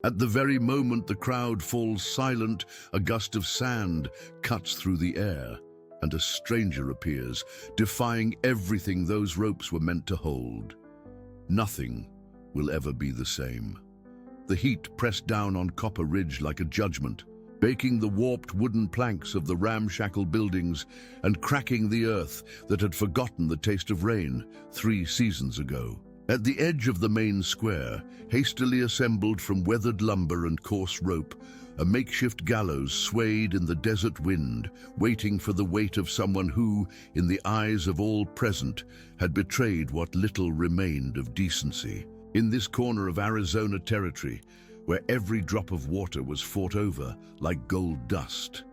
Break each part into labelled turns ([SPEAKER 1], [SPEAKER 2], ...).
[SPEAKER 1] At the very moment the crowd falls silent, a gust of sand cuts through the air, and a stranger appears, defying everything those ropes were meant to hold. Nothing will ever be the same. The heat pressed down on Copper Ridge like a judgment, baking the warped wooden planks of the ramshackle buildings and cracking the earth that had forgotten the taste of rain 3 seasons ago. At the edge of the main square, hastily assembled from weathered lumber and coarse rope, a makeshift gallows swayed in the desert wind, waiting for the weight of someone who, in the eyes of all present, had betrayed what little remained of decency. In this corner of Arizona territory, where every drop of water was fought over like gold dust,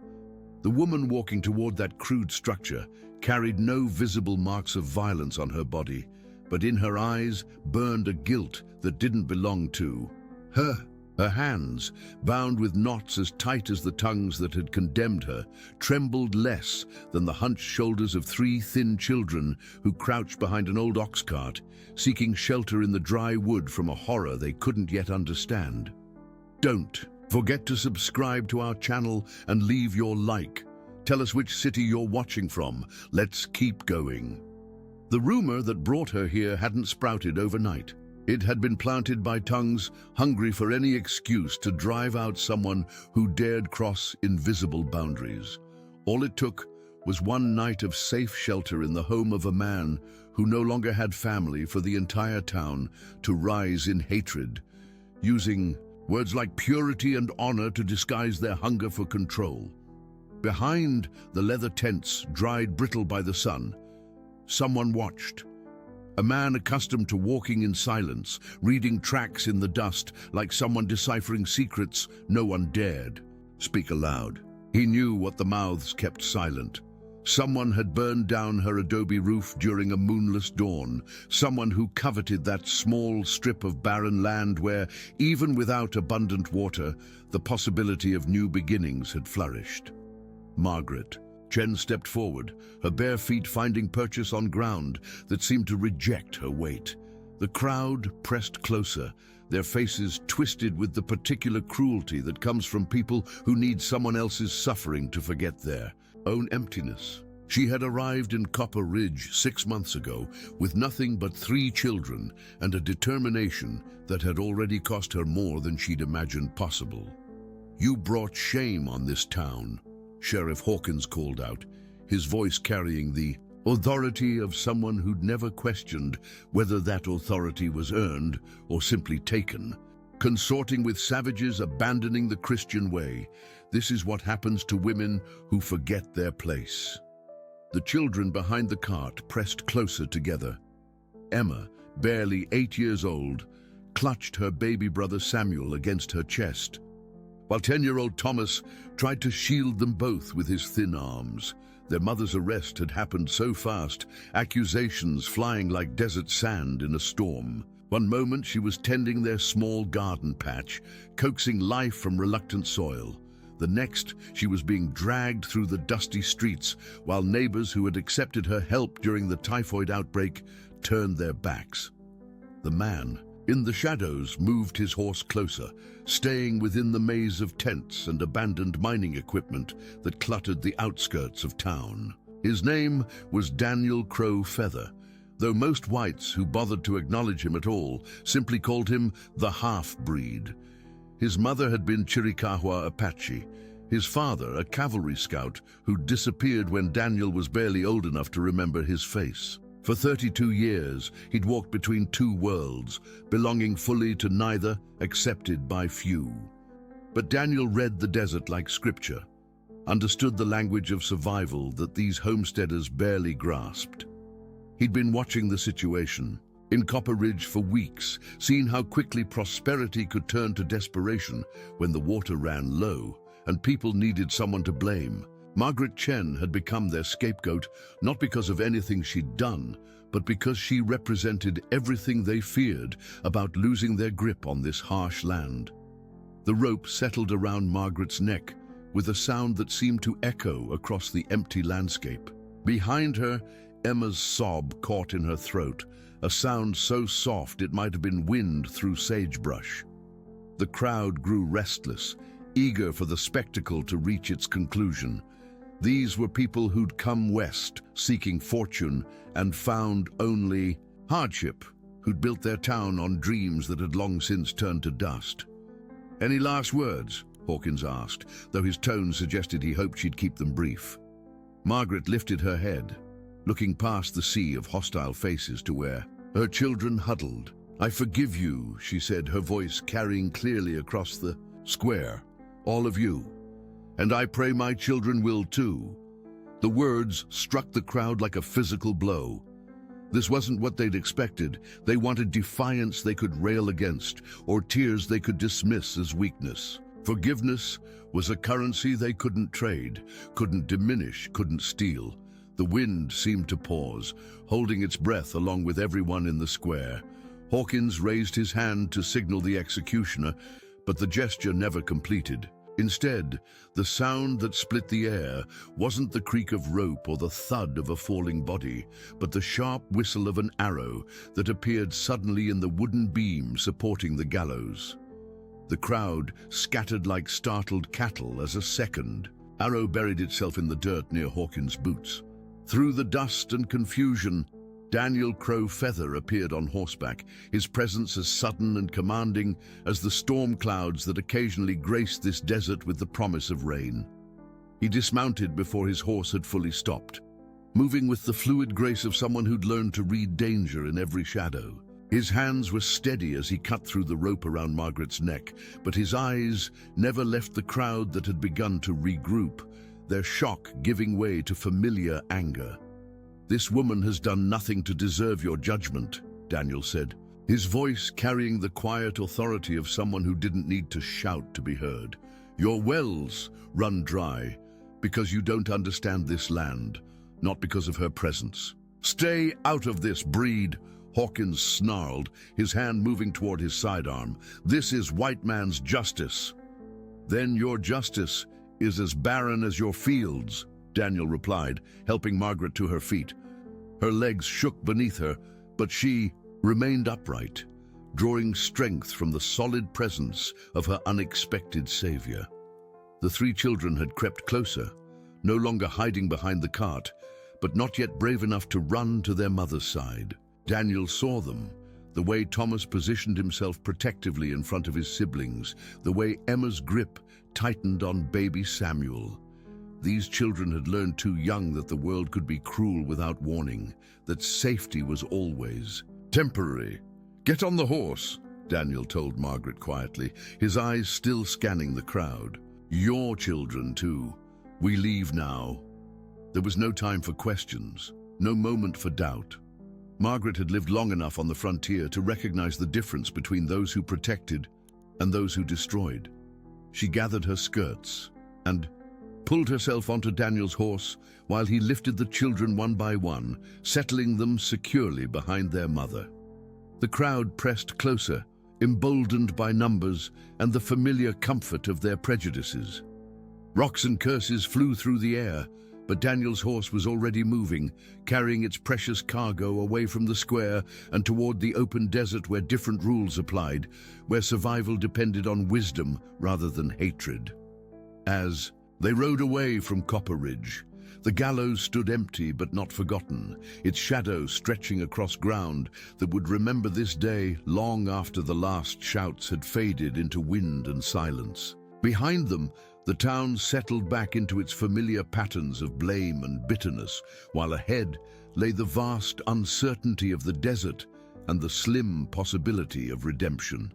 [SPEAKER 1] the woman walking toward that crude structure carried no visible marks of violence on her body, but in her eyes burned a guilt that didn't belong to her. Her hands, bound with knots as tight as the tongues that had condemned her, trembled less than the hunched shoulders of 3 thin children who crouched behind an old ox cart, seeking shelter in the dry wood from a horror they couldn't yet understand. Don't forget to subscribe to our channel and leave your like. Tell us which city you're watching from. Let's keep going. The rumor that brought her here hadn't sprouted overnight. It had been planted by tongues hungry for any excuse to drive out someone who dared cross invisible boundaries. All it took was one night of safe shelter in the home of a man who no longer had family for the entire town to rise in hatred, using words like purity and honor to disguise their hunger for control. Behind the leather tents, dried brittle by the sun, someone watched. A man accustomed to walking in silence, reading tracks in the dust like someone deciphering secrets no one dared speak aloud. He knew what the mouths kept silent. Someone had burned down her adobe roof during a moonless dawn, someone who coveted that small strip of barren land where, even without abundant water, the possibility of new beginnings had flourished. Margaret. Jen stepped forward, her bare feet finding purchase on ground that seemed to reject her weight. The crowd pressed closer, their faces twisted with the particular cruelty that comes from people who need someone else's suffering to forget their own emptiness. She had arrived in Copper Ridge 6 months ago with nothing but 3 children and a determination that had already cost her more than she'd imagined possible. "You brought shame on this town," Sheriff Hawkins called out, his voice carrying the authority of someone who'd never questioned whether that authority was earned or simply taken. "Consorting with savages, abandoning the Christian way. This is what happens to women who forget their place." The children behind the cart pressed closer together. Emma, barely 8 years old, clutched her baby brother Samuel against her chest, while 10-year-old Thomas tried to shield them both with his thin arms. Their mother's arrest had happened so fast, accusations flying like desert sand in a storm. One moment she was tending their small garden patch, coaxing life from reluctant soil. The next, she was being dragged through the dusty streets, while neighbors who had accepted her help during the typhoid outbreak turned their backs. The man, in the shadows, moved his horse closer, staying within the maze of tents and abandoned mining equipment that cluttered the outskirts of town. His name was Daniel Crow Feather, though most whites who bothered to acknowledge him at all simply called him the half-breed. His mother had been Chiricahua Apache, his father a cavalry scout who disappeared when Daniel was barely old enough to remember his face. For 32 years, he'd walked between 2 worlds, belonging fully to neither, accepted by few. But Daniel read the desert like scripture, understood the language of survival that these homesteaders barely grasped. He'd been watching the situation in Copper Ridge for weeks, seen how quickly prosperity could turn to desperation when the water ran low and people needed someone to blame. Margaret Chen had become their scapegoat, not because of anything she'd done, but because she represented everything they feared about losing their grip on this harsh land. The rope settled around Margaret's neck with a sound that seemed to echo across the empty landscape. Behind her, Emma's sob caught in her throat, a sound so soft it might have been wind through sagebrush. The crowd grew restless, eager for the spectacle to reach its conclusion. These were people who'd come west, seeking fortune, and found only hardship, who'd built their town on dreams that had long since turned to dust. "Any last words?" Hawkins asked, though his tone suggested he hoped she'd keep them brief. Margaret lifted her head, looking past the sea of hostile faces to where her children huddled. "I forgive you," she said, her voice carrying clearly across the square. "All of you. And I pray my children will too." The words struck the crowd like a physical blow. This wasn't what they'd expected. They wanted defiance they could rail against, or tears they could dismiss as weakness. Forgiveness was a currency they couldn't trade, couldn't diminish, couldn't steal. The wind seemed to pause, holding its breath along with everyone in the square. Hawkins raised his hand to signal the executioner, but the gesture never completed. Instead, the sound that split the air wasn't the creak of rope or the thud of a falling body, but the sharp whistle of an arrow that appeared suddenly in the wooden beam supporting the gallows. The crowd scattered like startled cattle as a second arrow buried itself in the dirt near Hawkins' boots. Through the dust and confusion, Daniel Crow Feather appeared on horseback, his presence as sudden and commanding as the storm clouds that occasionally graced this desert with the promise of rain. He dismounted before his horse had fully stopped, moving with the fluid grace of someone who'd learned to read danger in every shadow. His hands were steady as he cut through the rope around Margaret's neck, but his eyes never left the crowd that had begun to regroup, their shock giving way to familiar anger. "This woman has done nothing to deserve your judgment," Daniel said, his voice carrying the quiet authority of someone who didn't need to shout to be heard. "Your wells run dry because you don't understand this land, not because of her presence. Stay out of this, breed," Hawkins snarled, his hand moving toward his sidearm. "This is white man's justice." "Then your justice is as barren as your fields," Daniel replied, helping Margaret to her feet. Her legs shook beneath her, but she remained upright, drawing strength from the solid presence of her unexpected savior. The three children had crept closer, no longer hiding behind the cart, but not yet brave enough to run to their mother's side. Daniel saw them, the way Thomas positioned himself protectively in front of his siblings, the way Emma's grip tightened on baby Samuel. These children had learned too young that the world could be cruel without warning, that safety was always temporary. "Get on the horse," Daniel told Margaret quietly, his eyes still scanning the crowd. "Your children, too. We leave now." There was no time for questions, no moment for doubt. Margaret had lived long enough on the frontier to recognize the difference between those who protected and those who destroyed. She gathered her skirts and pulled herself onto Daniel's horse while he lifted the children one by one, settling them securely behind their mother. The crowd pressed closer, emboldened by numbers and the familiar comfort of their prejudices. Rocks and curses flew through the air, but Daniel's horse was already moving, carrying its precious cargo away from the square and toward the open desert where different rules applied, where survival depended on wisdom rather than hatred. As they rode away from Copper Ridge, the gallows stood empty but not forgotten, its shadow stretching across ground that would remember this day long after the last shouts had faded into wind and silence. Behind them, the town settled back into its familiar patterns of blame and bitterness, while ahead lay the vast uncertainty of the desert and the slim possibility of redemption.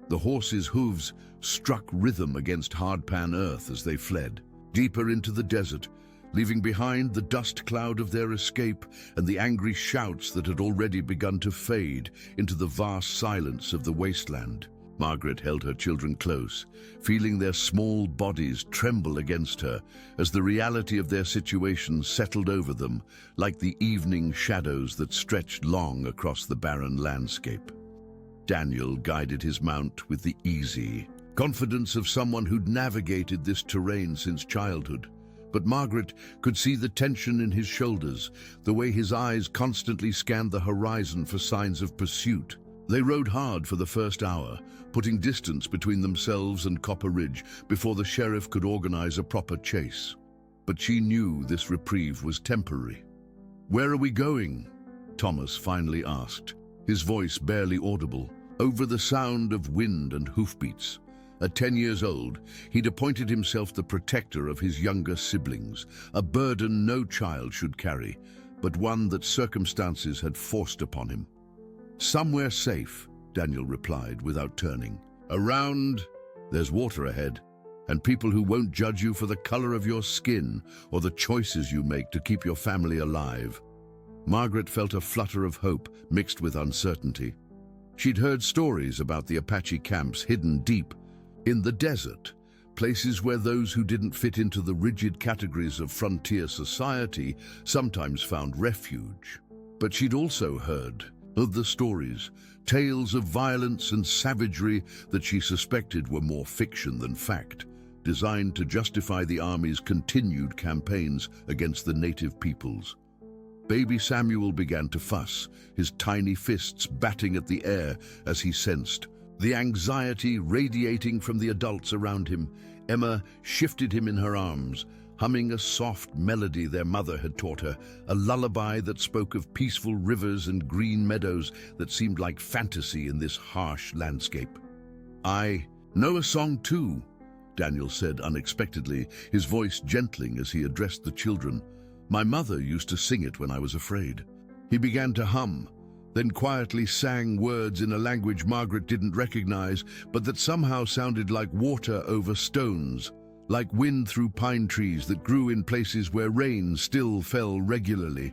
[SPEAKER 1] The horses' hooves struck rhythm against hard-pan earth as they fled, deeper into the desert, leaving behind the dust cloud of their escape and the angry shouts that had already begun to fade into the vast silence of the wasteland. Margaret held her children close, feeling their small bodies tremble against her as the reality of their situation settled over them like the evening shadows that stretched long across the barren landscape. Daniel guided his mount with the easy confidence of someone who'd navigated this terrain since childhood. But Margaret could see the tension in his shoulders, the way his eyes constantly scanned the horizon for signs of pursuit. They rode hard for the first hour, putting distance between themselves and Copper Ridge before the sheriff could organize a proper chase. But she knew this reprieve was temporary. "Where are we going?" Thomas finally asked, his voice barely audible, over the sound of wind and hoofbeats. At 10 years old, he'd appointed himself the protector of his younger siblings, a burden no child should carry, but one that circumstances had forced upon him. "Somewhere safe," Daniel replied without turning. "Around, there's water ahead, and people who won't judge you for the color of your skin or the choices you make to keep your family alive." Margaret felt a flutter of hope mixed with uncertainty. She'd heard stories about the Apache camps hidden deep in the desert, places where those who didn't fit into the rigid categories of frontier society sometimes found refuge. But she'd also heard of the stories, tales of violence and savagery that she suspected were more fiction than fact, designed to justify the army's continued campaigns against the native peoples. Baby Samuel began to fuss, his tiny fists batting at the air as he sensed the anxiety radiating from the adults around him. Emma shifted him in her arms, humming a soft melody their mother had taught her, a lullaby that spoke of peaceful rivers and green meadows that seemed like fantasy in this harsh landscape. "I know a song too," Daniel said unexpectedly, his voice gentling as he addressed the children. "My mother used to sing it when I was afraid." He began to hum, then quietly sang words in a language Margaret didn't recognize, but that somehow sounded like water over stones, like wind through pine trees that grew in places where rain still fell regularly.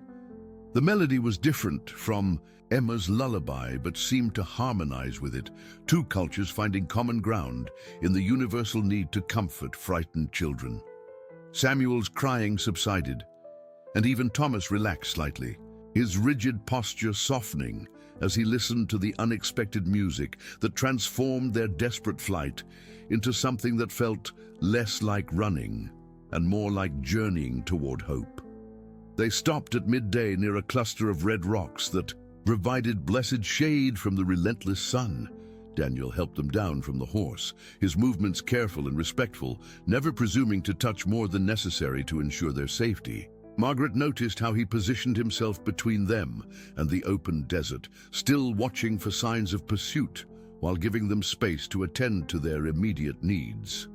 [SPEAKER 1] The melody was different from Emma's lullaby, but seemed to harmonize with it, two cultures finding common ground in the universal need to comfort frightened children. Samuel's crying subsided, and even Thomas relaxed slightly, his rigid posture softening as he listened to the unexpected music that transformed their desperate flight into something that felt less like running and more like journeying toward hope. They stopped at midday near a cluster of red rocks that provided blessed shade from the relentless sun. Daniel helped them down from the horse, his movements careful and respectful, never presuming to touch more than necessary to ensure their safety. Margaret noticed how he positioned himself between them and the open desert, still watching for signs of pursuit, while giving them space to attend to their immediate needs.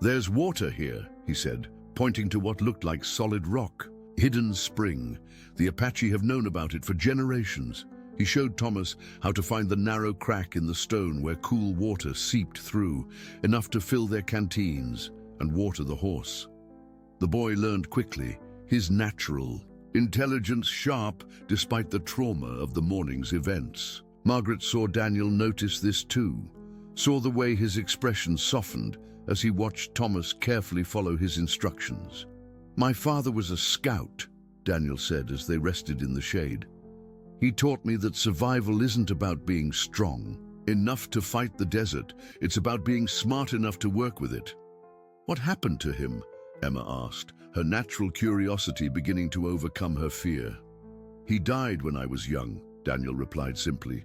[SPEAKER 1] "There's water here," he said, pointing to what looked like solid rock. "Hidden spring. The Apache have known about it for generations." He showed Thomas how to find the narrow crack in the stone where cool water seeped through, enough to fill their canteens and water the horse. The boy learned quickly, his natural intelligence sharp despite the trauma of the morning's events. Margaret saw Daniel notice this too, saw the way his expression softened as he watched Thomas carefully follow his instructions. "My father was a scout," Daniel said as they rested in the shade. "He taught me that survival isn't about being strong enough to fight the desert, it's about being smart enough to work with it." "What happened to him?" Emma asked, her natural curiosity beginning to overcome her fear. "He died when I was young," Daniel replied simply.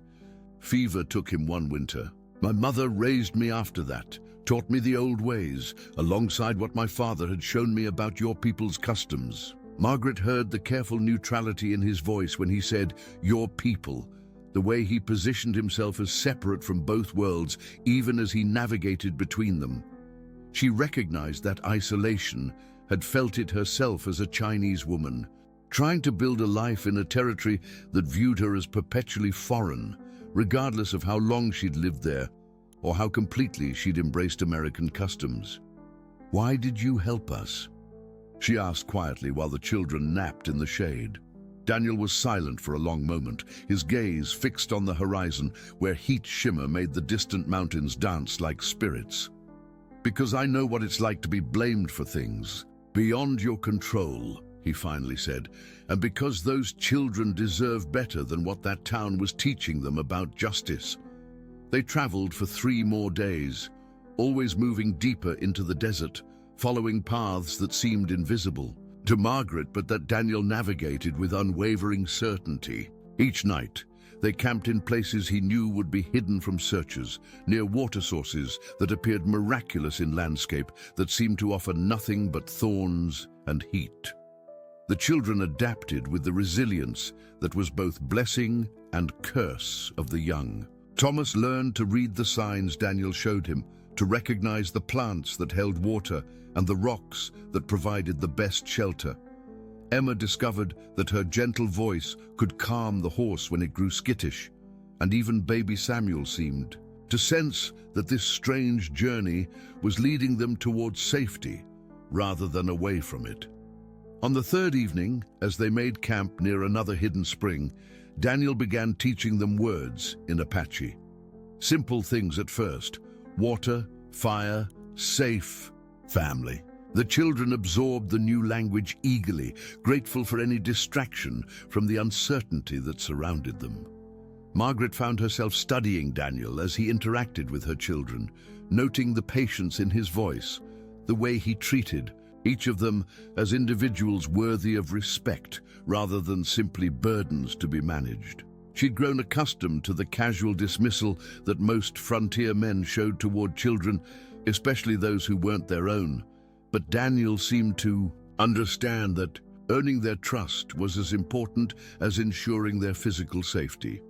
[SPEAKER 1] "Fever took him one winter. My mother raised me after that, taught me the old ways, alongside what my father had shown me about your people's customs." Margaret heard the careful neutrality in his voice when he said, "your people," the way he positioned himself as separate from both worlds, even as he navigated between them. She recognized that isolation, had felt it herself as a Chinese woman, trying to build a life in a territory that viewed her as perpetually foreign, regardless of how long she'd lived there or how completely she'd embraced American customs. "Why did you help us?" she asked quietly while the children napped in the shade. Daniel was silent for a long moment, his gaze fixed on the horizon where heat shimmer made the distant mountains dance like spirits. "Because I know what it's like to be blamed for things beyond your control," he finally said, "and because those children deserve better than what that town was teaching them about justice." They traveled for 3 more days, always moving deeper into the desert, following paths that seemed invisible to Margaret, but that Daniel navigated with unwavering certainty. Each night, They camped in places he knew would be hidden from searchers, near water sources that appeared miraculous in landscape that seemed to offer nothing but thorns and heat. The children adapted with the resilience that was both blessing and curse of the young. Thomas learned to read the signs Daniel showed him, to recognize the plants that held water and the rocks that provided the best shelter. Emma discovered that her gentle voice could calm the horse when it grew skittish, and even baby Samuel seemed to sense that this strange journey was leading them towards safety rather than away from it. On the third evening, as they made camp near another hidden spring, Daniel began teaching them words in Apache. Simple things at first: water, fire, safe, family. The children absorbed the new language eagerly, grateful for any distraction from the uncertainty that surrounded them. Margaret found herself studying Daniel as he interacted with her children, noting the patience in his voice, the way he treated each of them as individuals worthy of respect rather than simply burdens to be managed. She'd grown accustomed to the casual dismissal that most frontier men showed toward children, especially those who weren't their own. But Daniel seemed to understand that earning their trust was as important as ensuring their physical safety.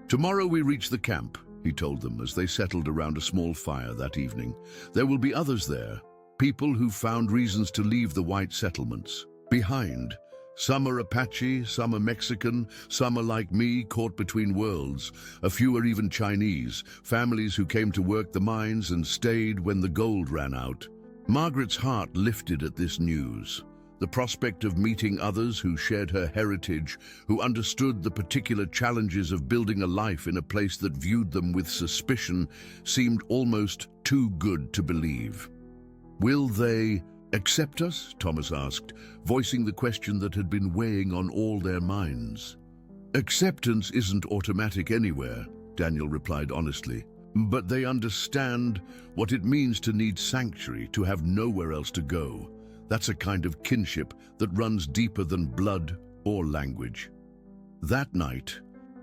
[SPEAKER 1] "Tomorrow we reach the camp," he told them as they settled around a small fire that evening. "There will be others there, people who found reasons to leave the white settlements behind. Some are Apache, some are Mexican, some are like me, caught between worlds. A few are even Chinese, families who came to work the mines and stayed when the gold ran out." Margaret's heart lifted at this news. The prospect of meeting others who shared her heritage, who understood the particular challenges of building a life in a place that viewed them with suspicion, seemed almost too good to believe. "Will they accept us?" Thomas asked, voicing the question that had been weighing on all their minds. "Acceptance isn't automatic anywhere," Daniel replied honestly. "But they understand what it means to need sanctuary, to have nowhere else to go. That's a kind of kinship that runs deeper than blood or language." That night,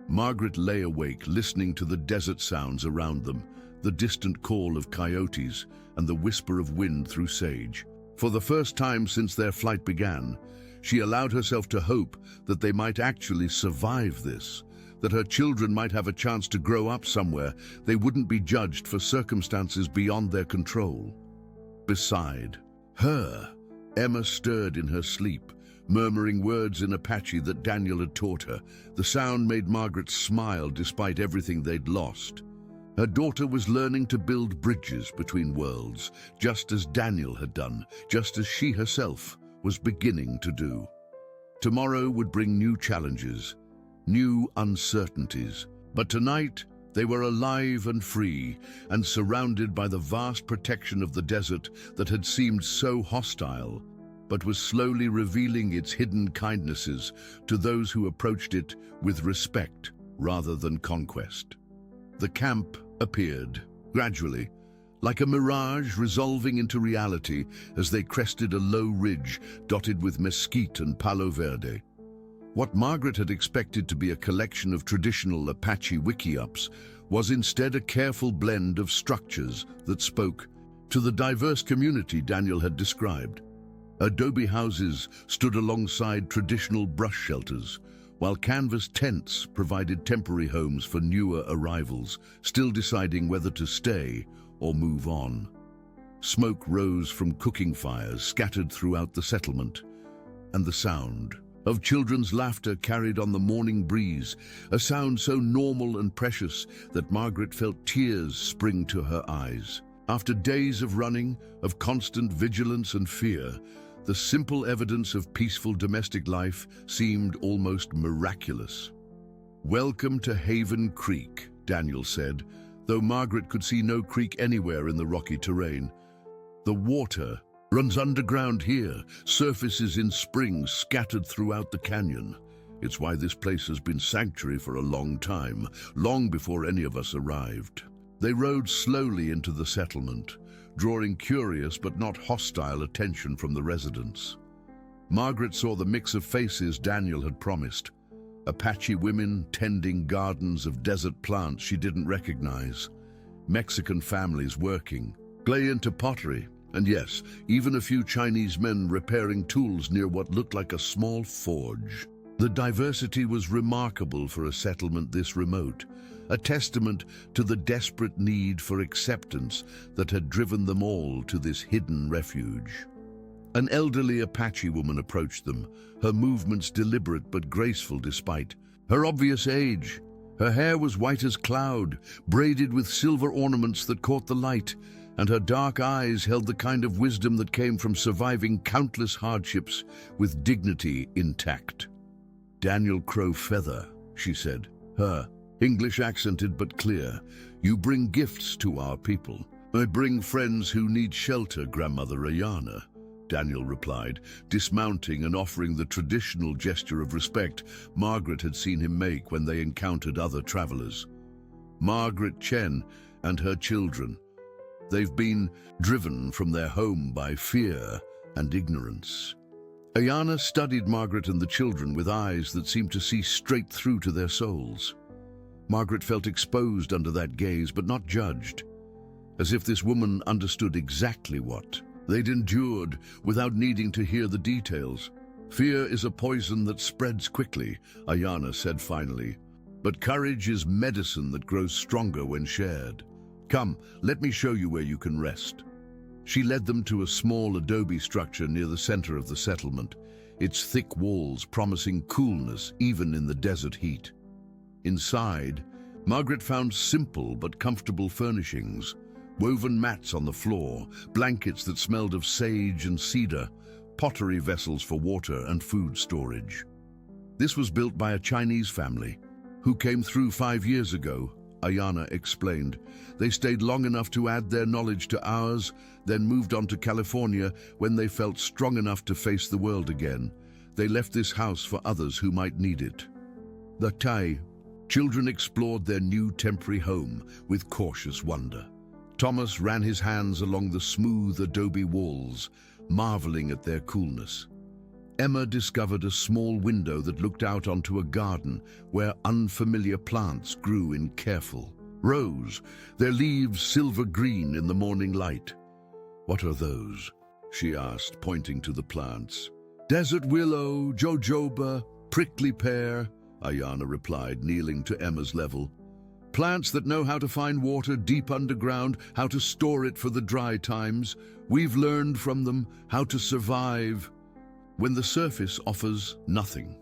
[SPEAKER 1] Margaret lay awake listening to the desert sounds around them, the distant call of coyotes and the whisper of wind through sage. For the first time since their flight began, she allowed herself to hope that they might actually survive this, that her children might have a chance to grow up somewhere they wouldn't be judged for circumstances beyond their control. Beside her, Emma stirred in her sleep, murmuring words in Apache that Daniel had taught her. The sound made Margaret smile despite everything they'd lost. Her daughter was learning to build bridges between worlds, just as Daniel had done, just as she herself was beginning to do. Tomorrow would bring new challenges, new uncertainties, but tonight they were alive and free and surrounded by the vast protection of the desert that had seemed so hostile, but was slowly revealing its hidden kindnesses to those who approached it with respect rather than conquest. The camp appeared, gradually, like a mirage resolving into reality as they crested a low ridge dotted with mesquite and palo verde. What Margaret had expected to be a collection of traditional Apache wiki-ups was instead a careful blend of structures that spoke to the diverse community Daniel had described. Adobe houses stood alongside traditional brush shelters, while canvas tents provided temporary homes for newer arrivals, still deciding whether to stay or move on. Smoke rose from cooking fires scattered throughout the settlement, and the sound of children's laughter carried on the morning breeze, a sound so normal and precious that Margaret felt tears spring to her eyes. After days of running, of constant vigilance and fear, the simple evidence of peaceful domestic life seemed almost miraculous. "Welcome to Haven Creek," Daniel said, though Margaret could see no creek anywhere in the rocky terrain. "The water runs underground here, surfaces in springs scattered throughout the canyon. It's why this place has been sanctuary for a long time, long before any of us arrived." They rode slowly into the settlement, drawing curious but not hostile attention from the residents. Margaret saw the mix of faces Daniel had promised: Apache women tending gardens of desert plants she didn't recognize. Mexican families working, clay into pottery, and yes, even a few Chinese men repairing tools near what looked like a small forge. The diversity was remarkable for a settlement this remote, a testament to the desperate need for acceptance that had driven them all to this hidden refuge. An elderly Apache woman approached them, her movements deliberate but graceful despite her obvious age. Her hair was white as cloud, braided with silver ornaments that caught the light, and her dark eyes held the kind of wisdom that came from surviving countless hardships with dignity intact. "Daniel Crow Feather," she said, her English accented but clear. "You bring gifts to our people." "I bring friends who need shelter, Grandmother Ayana," Daniel replied, dismounting and offering the traditional gesture of respect Margaret had seen him make when they encountered other travelers. Margaret Chen and her children. They've been driven from their home by fear and ignorance. Ayana studied Margaret and the children with eyes that seemed to see straight through to their souls. Margaret felt exposed under that gaze, but not judged, as if this woman understood exactly what they'd endured without needing to hear the details. "Fear is a poison that spreads quickly," Ayana said finally, "but courage is medicine that grows stronger when shared. Come, let me show you where you can rest." She led them to a small adobe structure near the center of the settlement, its thick walls promising coolness even in the desert heat. Inside, Margaret found simple but comfortable furnishings, woven mats on the floor, blankets that smelled of sage and cedar, pottery vessels for water and food storage. This was built by a Chinese family who came through 5 years ago, Ayana explained. They stayed long enough to add their knowledge to ours, then moved on to California when they felt strong enough to face the world again. They left this house for others who might need it. The Thai children explored their new temporary home with cautious wonder. Thomas ran his hands along the smooth adobe walls, marveling at their coolness. Emma discovered a small window that looked out onto a garden where unfamiliar plants grew in careful rows, their leaves silver green in the morning light. "What are those?" she asked, pointing to the plants. "Desert willow, jojoba, prickly pear," Ayana replied, kneeling to Emma's level. "Plants that know how to find water deep underground, how to store it for the dry times. We've learned from them how to survive when the surface offers nothing."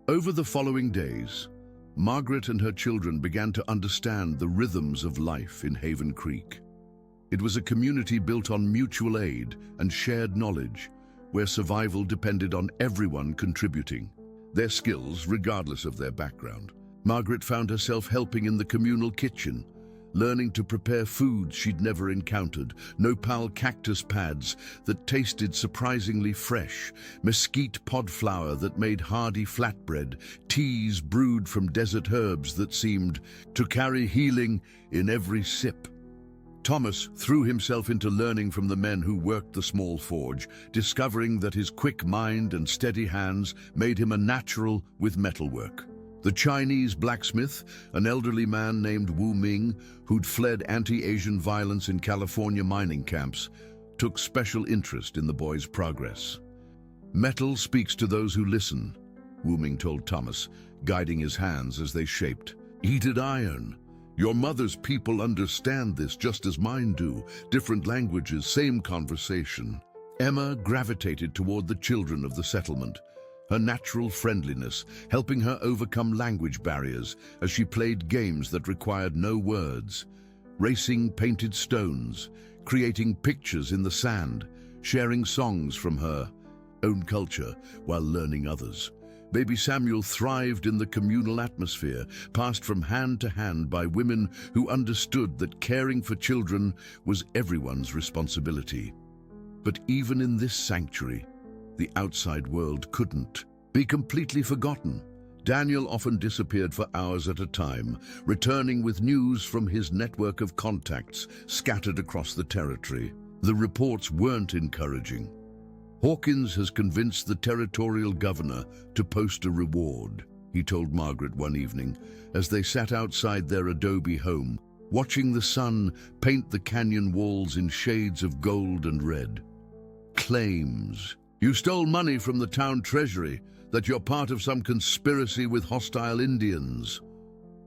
[SPEAKER 1] Over the following days, Margaret and her children began to understand the rhythms of life in Haven Creek. It was a community built on mutual aid and shared knowledge, where survival depended on everyone contributing their skills regardless of their background. Margaret found herself helping in the communal kitchen, learning to prepare foods she'd never encountered, nopal cactus pads that tasted surprisingly fresh, mesquite pod flour that made hearty flatbread, teas brewed from desert herbs that seemed to carry healing in every sip. Thomas threw himself into learning from the men who worked the small forge, discovering that his quick mind and steady hands made him a natural with metalwork. The Chinese blacksmith, an elderly man named Wu Ming, who'd fled anti-Asian violence in California mining camps, took special interest in the boy's progress. "Metal speaks to those who listen," Wu Ming told Thomas, guiding his hands as they shaped. "Heated iron. Your mother's people understand this just as mine do. Different languages, same conversation." Emma gravitated toward the children of the settlement, her natural friendliness helping her overcome language barriers as she played games that required no words, racing painted stones, creating pictures in the sand, sharing songs from her own culture while learning others. Baby Samuel thrived in the communal atmosphere, passed from hand to hand by women who understood that caring for children was everyone's responsibility. But even in this sanctuary, the outside world couldn't be completely forgotten. Daniel often disappeared for hours at a time, returning with news from his network of contacts scattered across the territory. The reports weren't encouraging. "Hawkins has convinced the territorial governor to post a reward," he told Margaret one evening, as they sat outside their adobe home, watching the sun paint the canyon walls in shades of gold and red. Claims. You stole money from the town treasury, that you're part of some conspiracy with hostile Indians.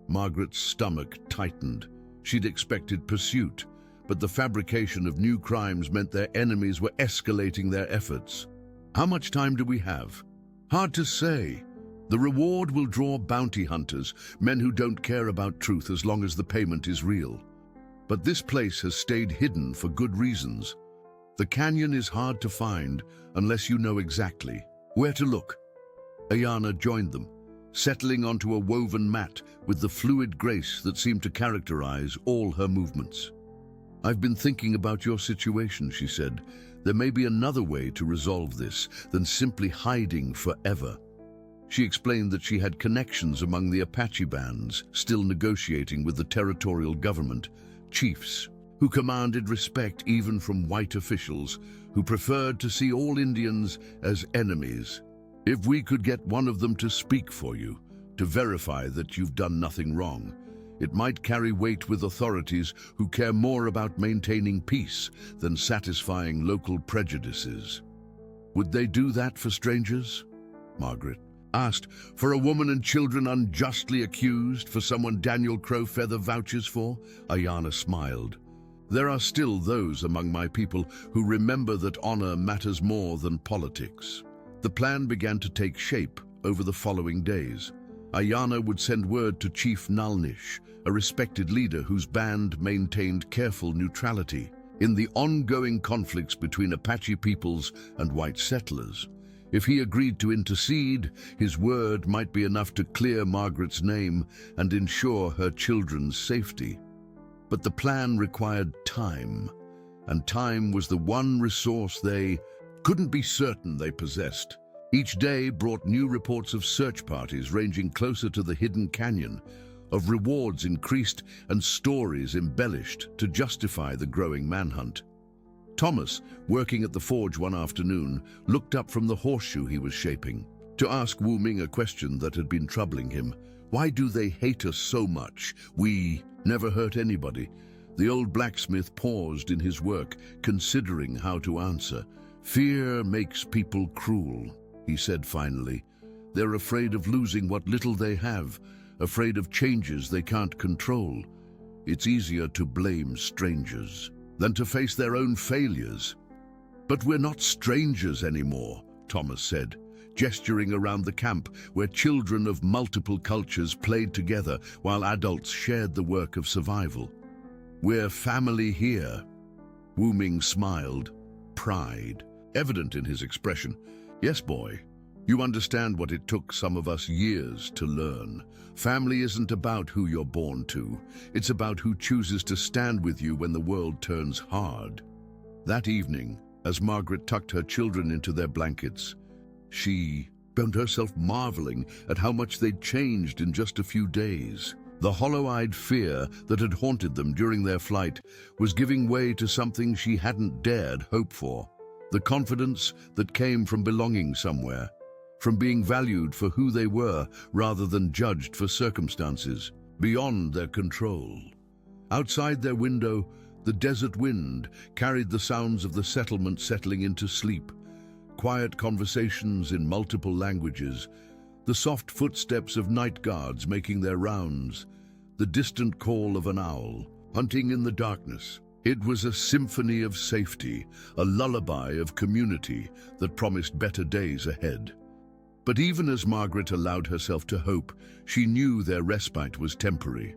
[SPEAKER 1] Margaret's stomach tightened. She'd expected pursuit, but the fabrication of new crimes meant their enemies were escalating their efforts. How much time do we have? Hard to say. The reward will draw bounty hunters, men who don't care about truth as long as the payment is real. But this place has stayed hidden for good reasons. The canyon is hard to find unless you know exactly where to look. Ayana joined them, settling onto a woven mat with the fluid grace that seemed to characterize all her movements. I've been thinking about your situation, she said. There may be another way to resolve this than simply hiding forever. She explained that she had connections among the Apache bands, still negotiating with the territorial government, chiefs who commanded respect even from white officials who preferred to see all Indians as enemies. If we could get one of them to speak for you, to verify that you've done nothing wrong, it might carry weight with authorities who care more about maintaining peace than satisfying local prejudices. Would they do that for strangers? Margaret asked. For a woman and children unjustly accused, for someone Daniel Crowfeather vouches for? Ayana smiled. There are still those among my people who remember that honor matters more than politics. The plan began to take shape over the following days. Ayana would send word to Chief Nalnish, a respected leader whose band maintained careful neutrality in the ongoing conflicts between Apache peoples and white settlers. If he agreed to intercede, his word might be enough to clear Margaret's name and ensure her children's safety. But the plan required time, and time was the one resource they couldn't be certain they possessed. Each day brought new reports of search parties ranging closer to the hidden canyon, of rewards increased and stories embellished to justify the growing manhunt. Thomas, working at the forge one afternoon, looked up from the horseshoe he was shaping to ask Wu Ming a question that had been troubling him. Why do they hate us so much? We never hurt anybody. The old blacksmith paused in his work, considering how to answer. Fear makes people cruel, he said finally. They're afraid of losing what little they have, afraid of changes they can't control. It's easier to blame strangers than to face their own failures. But we're not strangers anymore, Thomas said, gesturing around the camp where children of multiple cultures played together while adults shared the work of survival. We're family here. Wu Ming smiled, pride evident in his expression. Yes, boy, you understand what it took some of us years to learn. Family isn't about who you're born to. It's about who chooses to stand with you when the world turns hard. That evening, as Margaret tucked her children into their blankets, she found herself marveling at how much they'd changed in just a few days. The hollow-eyed fear that had haunted them during their flight was giving way to something she hadn't dared hope for. The confidence that came from belonging somewhere, from being valued for who they were rather than judged for circumstances beyond their control. Outside their window, the desert wind carried the sounds of the settlement settling into sleep, quiet conversations in multiple languages, the soft footsteps of night guards making their rounds, the distant call of an owl, hunting in the darkness. It was a symphony of safety, a lullaby of community that promised better days ahead. But even as Margaret allowed herself to hope, she knew their respite was temporary.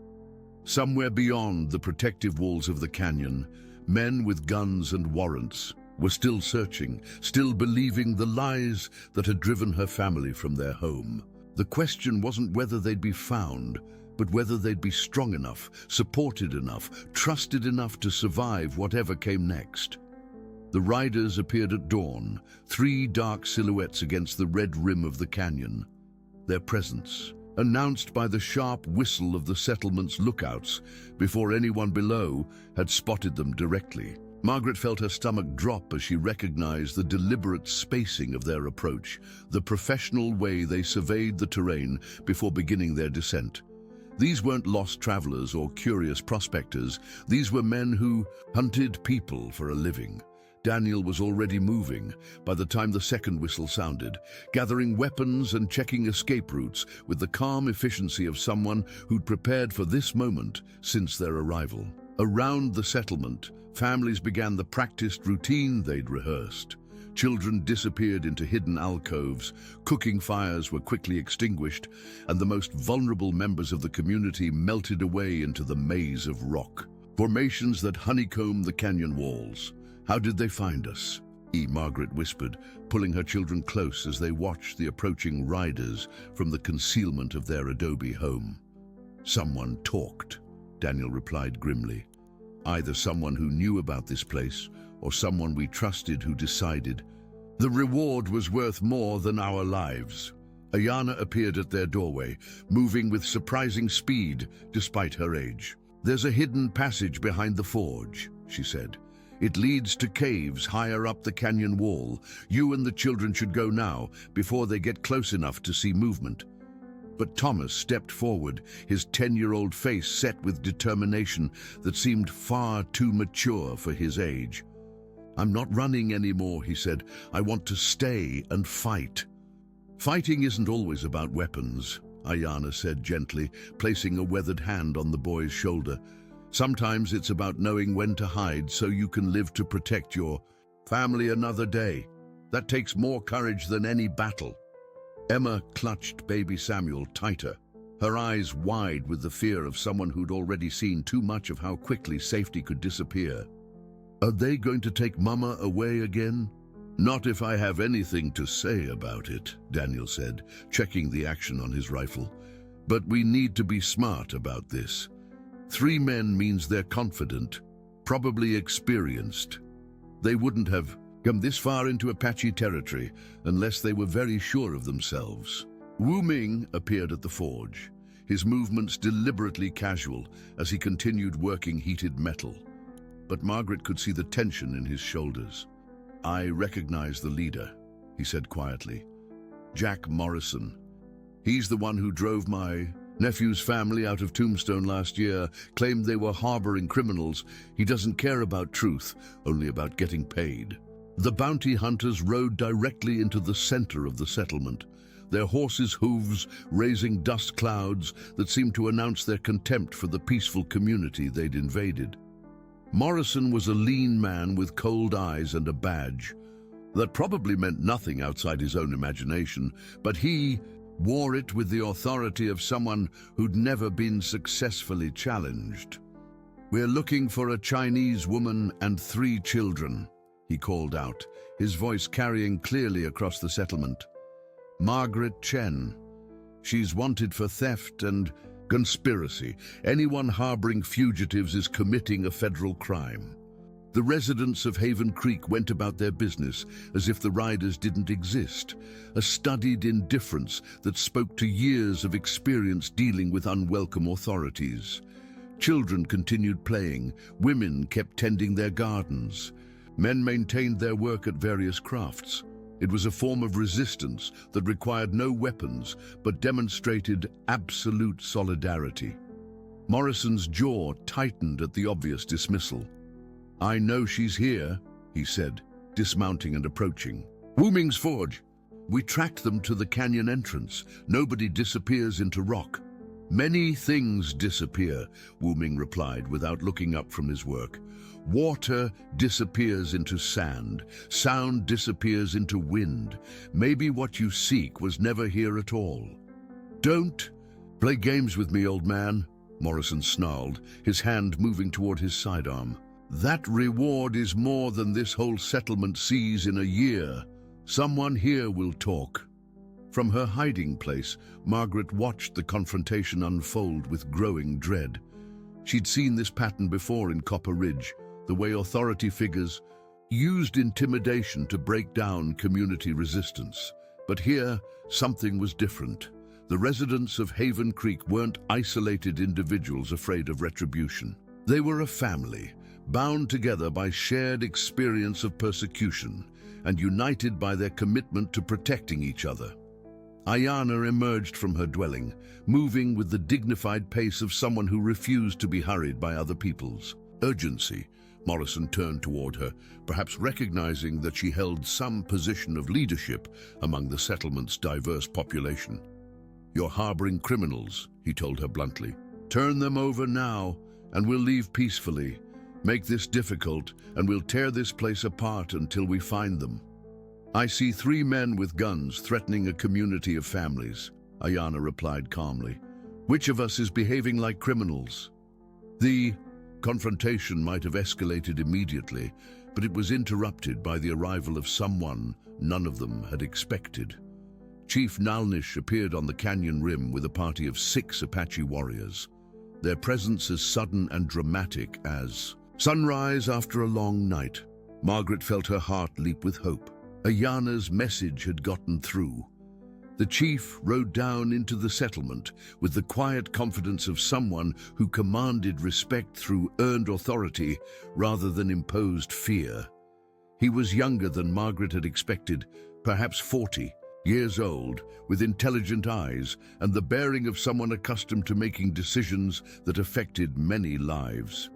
[SPEAKER 1] Somewhere beyond the protective walls of the canyon, men with guns and warrants were still searching, still believing the lies that had driven her family from their home. The question wasn't whether they'd be found, but whether they'd be strong enough, supported enough, trusted enough to survive whatever came next. The riders appeared at dawn, 3 dark silhouettes against the red rim of the canyon. Their presence, announced by the sharp whistle of the settlement's lookouts before anyone below had spotted them directly. Margaret felt her stomach drop as she recognized the deliberate spacing of their approach, the professional way they surveyed the terrain before beginning their descent. These weren't lost travelers or curious prospectors. These were men who hunted people for a living. Daniel was already moving by the time the second whistle sounded, gathering weapons and checking escape routes with the calm efficiency of someone who'd prepared for this moment since their arrival. Around the settlement, families began the practiced routine they'd rehearsed. Children disappeared into hidden alcoves, cooking fires were quickly extinguished, and the most vulnerable members of the community melted away into the maze of rock. Formations that honeycombed the canyon walls. "How did they find us?" Margaret whispered, pulling her children close as they watched the approaching riders from the concealment of their adobe home. "Someone talked," Daniel replied grimly. "Either someone who knew about this place or someone we trusted who decided. The reward was worth more than our lives." Ayana appeared at their doorway, moving with surprising speed despite her age. "There's a hidden passage behind the forge," she said. "It leads to caves higher up the canyon wall. You and the children should go now, before they get close enough to see movement." But Thomas stepped forward, his 10-year-old face set with determination that seemed far too mature for his age. "I'm not running anymore," he said. "I want to stay and fight." "Fighting isn't always about weapons," Ayana said gently, placing a weathered hand on the boy's shoulder. "Sometimes it's about knowing when to hide so you can live to protect your family another day. That takes more courage than any battle." Emma clutched baby Samuel tighter, her eyes wide with the fear of someone who'd already seen too much of how quickly safety could disappear. "Are they going to take Mama away again?" "Not if I have anything to say about it," Daniel said, checking the action on his rifle. "But we need to be smart about this. 3 men means they're confident, probably experienced. They wouldn't have come this far into Apache territory unless they were very sure of themselves." Wu Ming appeared at the forge, his movements deliberately casual as he continued working heated metal. But Margaret could see the tension in his shoulders. "I recognize the leader," he said quietly. "Jack Morrison. He's the one who drove my nephew's family out of Tombstone last year, claimed they were harboring criminals. He doesn't care about truth, only about getting paid." The bounty hunters rode directly into the center of the settlement, their horses' hooves raising dust clouds that seemed to announce their contempt for the peaceful community they'd invaded. Morrison was a lean man with cold eyes and a badge. That probably meant nothing outside his own imagination, but he wore it with the authority of someone who'd never been successfully challenged. "We're looking for a Chinese woman and 3 children," he called out, his voice carrying clearly across the settlement. "Margaret Chen. She's wanted for theft and conspiracy. Anyone harboring fugitives is committing a federal crime." The residents of Haven Creek went about their business as if the riders didn't exist, a studied indifference that spoke to years of experience dealing with unwelcome authorities. Children continued playing, women kept tending their gardens. Men maintained their work at various crafts. It was a form of resistance that required no weapons but demonstrated absolute solidarity. Morrison's jaw tightened at the obvious dismissal. "I know she's here," he said, dismounting and approaching. "Wu Ming's forge. We tracked them to the canyon entrance. Nobody disappears into rock." "Many things disappear," Wu Ming replied without looking up from his work. "Water disappears into sand. Sound disappears into wind. Maybe what you seek was never here at all." "Don't play games with me, old man," Morrison snarled, his hand moving toward his sidearm. "That reward is more than this whole settlement sees in a year. Someone here will talk." From her hiding place, Margaret watched the confrontation unfold with growing dread. She'd seen this pattern before in Copper Ridge, the way authority figures used intimidation to break down community resistance. But here, something was different. The residents of Haven Creek weren't isolated individuals afraid of retribution. They were a family, bound together by shared experience of persecution and united by their commitment to protecting each other. Ayana emerged from her dwelling, moving with the dignified pace of someone who refused to be hurried by other people's urgency. Morrison turned toward her, perhaps recognizing that she held some position of leadership among the settlement's diverse population. "You're harboring criminals," he told her bluntly. "Turn them over now, and we'll leave peacefully. Make this difficult, and we'll tear this place apart until we find them." "I see 3 men with guns threatening a community of families," Ayana replied calmly. "Which of us is behaving like criminals?" The confrontation might have escalated immediately, but it was interrupted by the arrival of someone none of them had expected. Chief Nalnish appeared on the canyon rim with a party of 6 Apache warriors, their presence as sudden and dramatic as sunrise after a long night. Margaret felt her heart leap with hope. Ayana's message had gotten through. The chief rode down into the settlement with the quiet confidence of someone who commanded respect through earned authority rather than imposed fear. He was younger than Margaret had expected, perhaps 40 years old, with intelligent eyes and the bearing of someone accustomed to making decisions that affected many lives.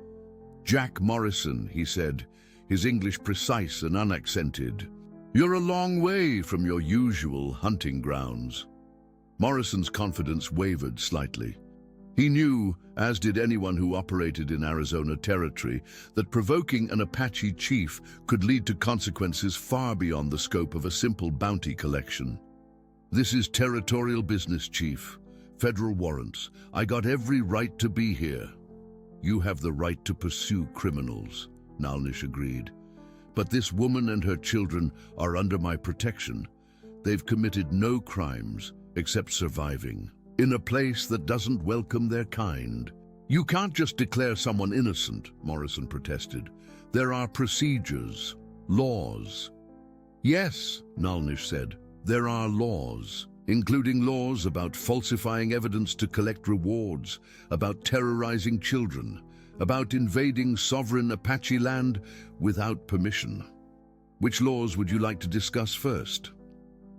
[SPEAKER 1] "Jack Morrison," he said, his English precise and unaccented. "You're a long way from your usual hunting grounds." Morrison's confidence wavered slightly. He knew, as did anyone who operated in Arizona territory, that provoking an Apache chief could lead to consequences far beyond the scope of a simple bounty collection. "This is territorial business, Chief. Federal warrants. I got every right to be here." "You have the right to pursue criminals," Nalnish agreed. "But this woman and her children are under my protection. They've committed no crimes except surviving in a place that doesn't welcome their kind." "You can't just declare someone innocent," Morrison protested. "There are procedures, laws." "Yes," Nalnish said, "there are laws, including laws about falsifying evidence to collect rewards, about terrorizing children, about invading sovereign Apache land without permission. Which laws would you like to discuss first?"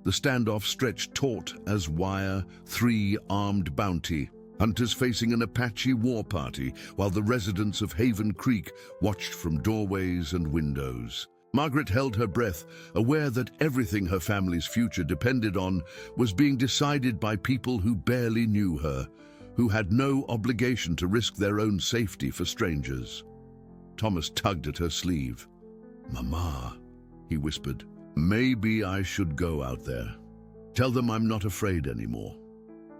[SPEAKER 1] The standoff stretched taut as wire, 3 armed bounty hunters facing an Apache war party, while the residents of Haven Creek watched from doorways and windows. Margaret held her breath, aware that everything her family's future depended on was being decided by people who barely knew her, who had no obligation to risk their own safety for strangers. Thomas tugged at her sleeve. "Mama," he whispered, "maybe I should go out there. Tell them I'm not afraid anymore."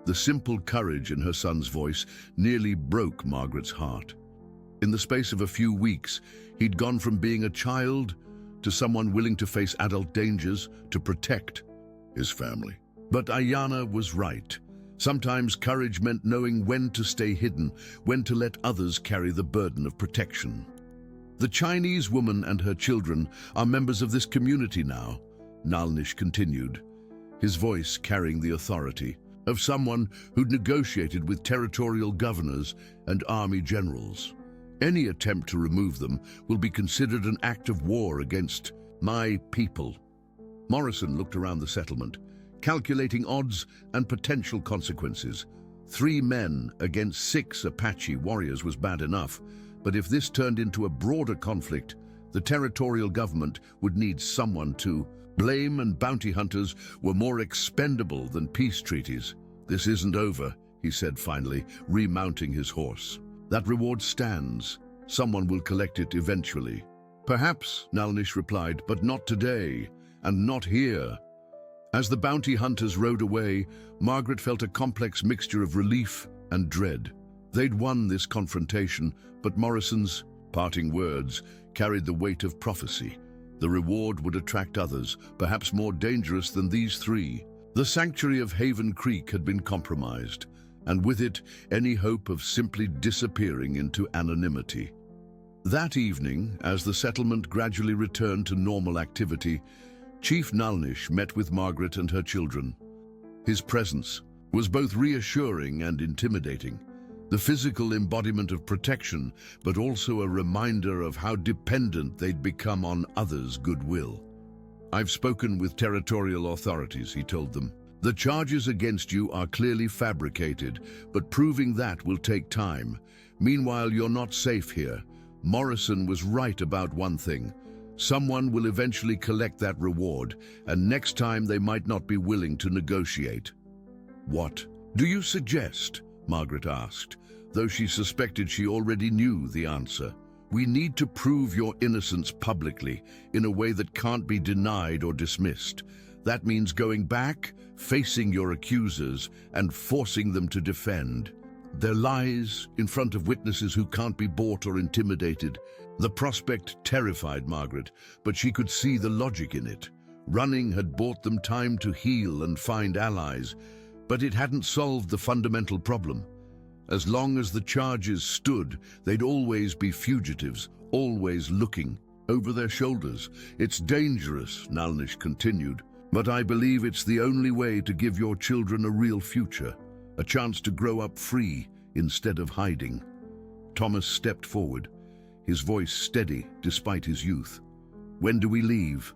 [SPEAKER 1] The simple courage in her son's voice nearly broke Margaret's heart. In the space of a few weeks, he'd gone from being a child to someone willing to face adult dangers to protect his family. But Ayana was right. Sometimes courage meant knowing when to stay hidden, when to let others carry the burden of protection. "The Chinese woman and her children are members of this community now," Nalnish continued, his voice carrying the authority of someone who'd negotiated with territorial governors and army generals. "Any attempt to remove them will be considered an act of war against my people." Morrison looked around the settlement, calculating odds and potential consequences. 3 men against 6 Apache warriors was bad enough, but if this turned into a broader conflict, the territorial government would need someone to blame, and bounty hunters were more expendable than peace treaties. "This isn't over," he said finally, remounting his horse. "That reward stands. Someone will collect it eventually." "Perhaps," Nalnish replied, "but not today, and not here." As the bounty hunters rode away, Margaret felt a complex mixture of relief and dread. They'd won this confrontation, but Morrison's parting words carried the weight of prophecy. The reward would attract others, perhaps more dangerous than these 3. The sanctuary of Haven Creek had been compromised, and with it, any hope of simply disappearing into anonymity. That evening, as the settlement gradually returned to normal activity, Chief Nalnish met with Margaret and her children. His presence was both reassuring and intimidating. The physical embodiment of protection, but also a reminder of how dependent they'd become on others' goodwill. "I've spoken with territorial authorities," he told them. "The charges against you are clearly fabricated, but proving that will take time. Meanwhile, you're not safe here. Morrison was right about one thing. Someone will eventually collect that reward, and next time they might not be willing to negotiate." "What do you suggest?" Margaret asked, though she suspected she already knew the answer. "We need to prove your innocence publicly, in a way that can't be denied or dismissed. That means going back, facing your accusers, and forcing them to defend their lies in front of witnesses who can't be bought or intimidated." The prospect terrified Margaret, but she could see the logic in it. Running had bought them time to heal and find allies, but it hadn't solved the fundamental problem. As long as the charges stood, they'd always be fugitives, always looking over their shoulders. "It's dangerous," Nalnish continued, "but I believe it's the only way to give your children a real future, a chance to grow up free instead of hiding." Thomas stepped forward, his voice steady despite his youth. "When do we leave?"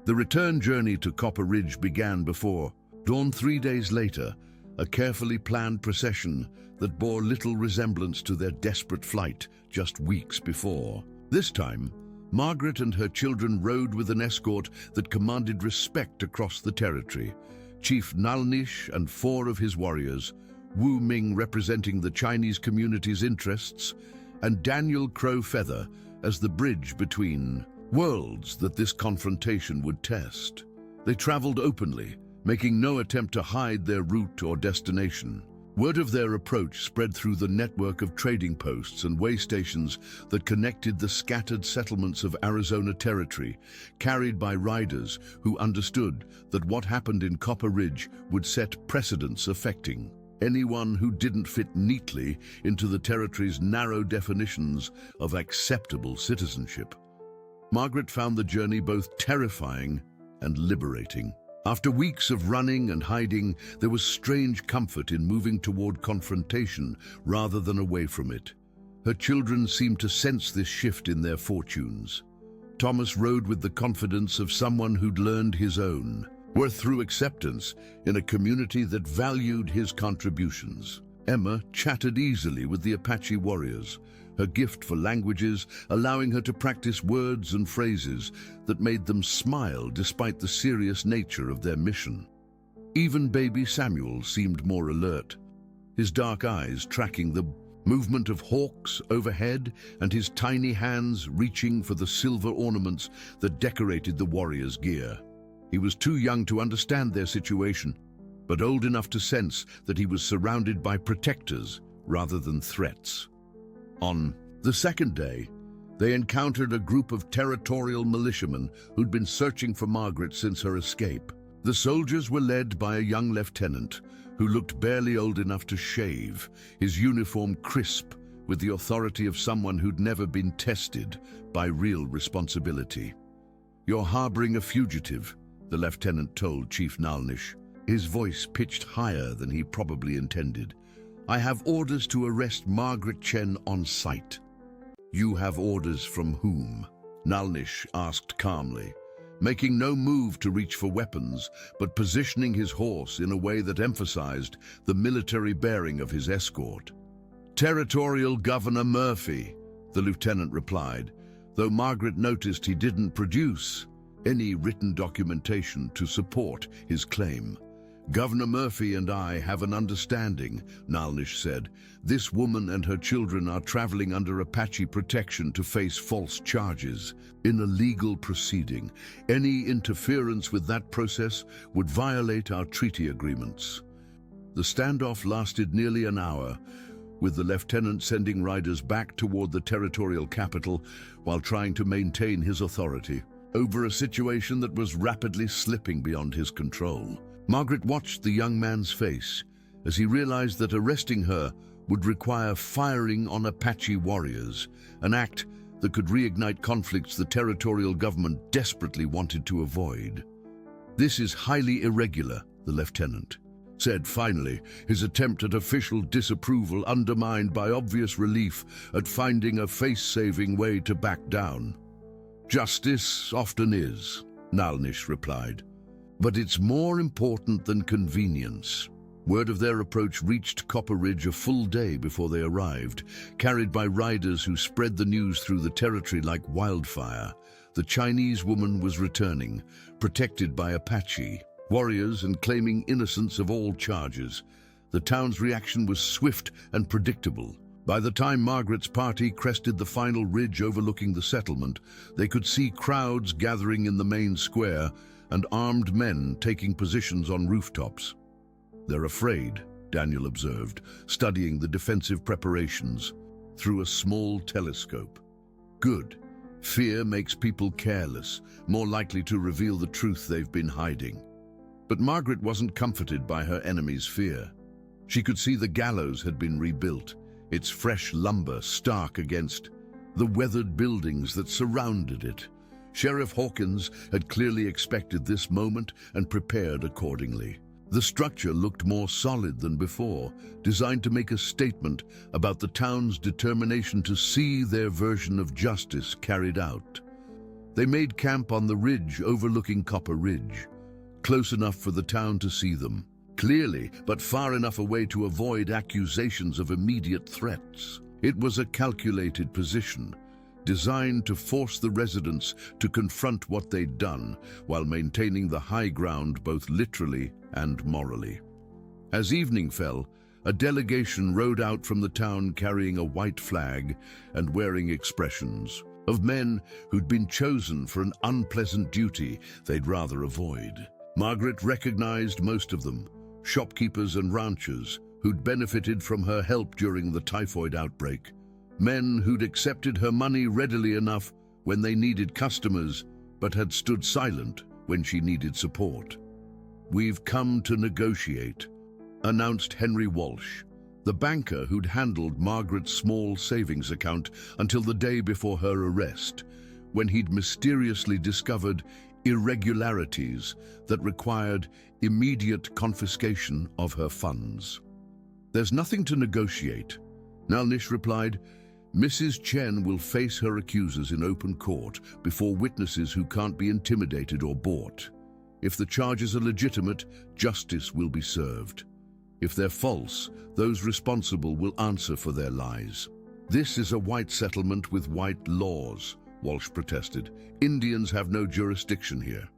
[SPEAKER 1] The return journey to Copper Ridge began before dawn. 3 days later, a carefully planned procession that bore little resemblance to their desperate flight just weeks before. This time, Margaret and her children rode with an escort that commanded respect across the territory. Chief Nalnish and 4 of his warriors, Wu Ming representing the Chinese community's interests, and Daniel Crow Feather as the bridge between worlds that this confrontation would test. They traveled openly, making no attempt to hide their route or destination. Word of their approach spread through the network of trading posts and way stations that connected the scattered settlements of Arizona Territory, carried by riders who understood that what happened in Copper Ridge would set precedents affecting anyone who didn't fit neatly into the territory's narrow definitions of acceptable citizenship. Margaret found the journey both terrifying and liberating. After weeks of running and hiding, there was strange comfort in moving toward confrontation rather than away from it. Her children seemed to sense this shift in their fortunes. Thomas rode with the confidence of someone who'd learned his own worth through acceptance in a community that valued his contributions. Emma chatted easily with the Apache warriors, her gift for languages allowing her to practice words and phrases that made them smile despite the serious nature of their mission. Even baby Samuel seemed more alert, his dark eyes tracking the movement of hawks overhead and his tiny hands reaching for the silver ornaments that decorated the warriors' gear. He was too young to understand their situation, but old enough to sense that he was surrounded by protectors rather than threats. On the second day, they encountered a group of territorial militiamen who'd been searching for Margaret since her escape. The soldiers were led by a young lieutenant who looked barely old enough to shave, his uniform crisp with the authority of someone who'd never been tested by real responsibility. "You're harboring a fugitive," the lieutenant told Chief Nalnish, his voice pitched higher than he probably intended. "I have orders to arrest Margaret Chen on sight." "You have orders from whom?" Nalnish asked calmly, making no move to reach for weapons, but positioning his horse in a way that emphasized the military bearing of his escort. "Territorial Governor Murphy," the lieutenant replied, though Margaret noticed he didn't produce any written documentation to support his claim. "Governor Murphy and I have an understanding," Nalnish said. "This woman and her children are traveling under Apache protection to face false charges in a legal proceeding. Any interference with that process would violate our treaty agreements." The standoff lasted nearly an hour, with the lieutenant sending riders back toward the territorial capital while trying to maintain his authority over a situation that was rapidly slipping beyond his control. Margaret watched the young man's face as he realized that arresting her would require firing on Apache warriors, an act that could reignite conflicts the territorial government desperately wanted to avoid. "This is highly irregular," the lieutenant said finally, his attempt at official disapproval undermined by obvious relief at finding a face-saving way to back down. "Justice often is," Nalnish replied. "But it's more important than convenience." Word of their approach reached Copper Ridge a full day before they arrived, carried by riders who spread the news through the territory like wildfire. The Chinese woman was returning, protected by Apache warriors and claiming innocence of all charges. The town's reaction was swift and predictable. By the time Margaret's party crested the final ridge overlooking the settlement, they could see crowds gathering in the main square and armed men taking positions on rooftops. "They're afraid," Daniel observed, studying the defensive preparations through a small telescope. "Good. Fear makes people careless, more likely to reveal the truth they've been hiding." But Margaret wasn't comforted by her enemy's fear. She could see the gallows had been rebuilt, its fresh lumber stark against the weathered buildings that surrounded it. Sheriff Hawkins had clearly expected this moment and prepared accordingly. The structure looked more solid than before, designed to make a statement about the town's determination to see their version of justice carried out. They made camp on the ridge overlooking Copper Ridge, close enough for the town to see them, clearly, but far enough away to avoid accusations of immediate threats. It was a calculated position, designed to force the residents to confront what they'd done while maintaining the high ground both literally and morally. As evening fell, a delegation rode out from the town carrying a white flag and wearing expressions of men who'd been chosen for an unpleasant duty they'd rather avoid. Margaret recognized most of them, shopkeepers and ranchers who'd benefited from her help during the typhoid outbreak, men who'd accepted her money readily enough when they needed customers, but had stood silent when she needed support. "We've come to negotiate," announced Henry Walsh, the banker who'd handled Margaret's small savings account until the day before her arrest, when he'd mysteriously discovered irregularities that required immediate confiscation of her funds. "There's nothing to negotiate," Nalnish replied. "Mrs. Chen will face her accusers in open court before witnesses who can't be intimidated or bought. If the charges are legitimate, justice will be served. If they're false, those responsible will answer for their lies." "This is a white settlement with white laws," Walsh protested. "Indians have no jurisdiction here."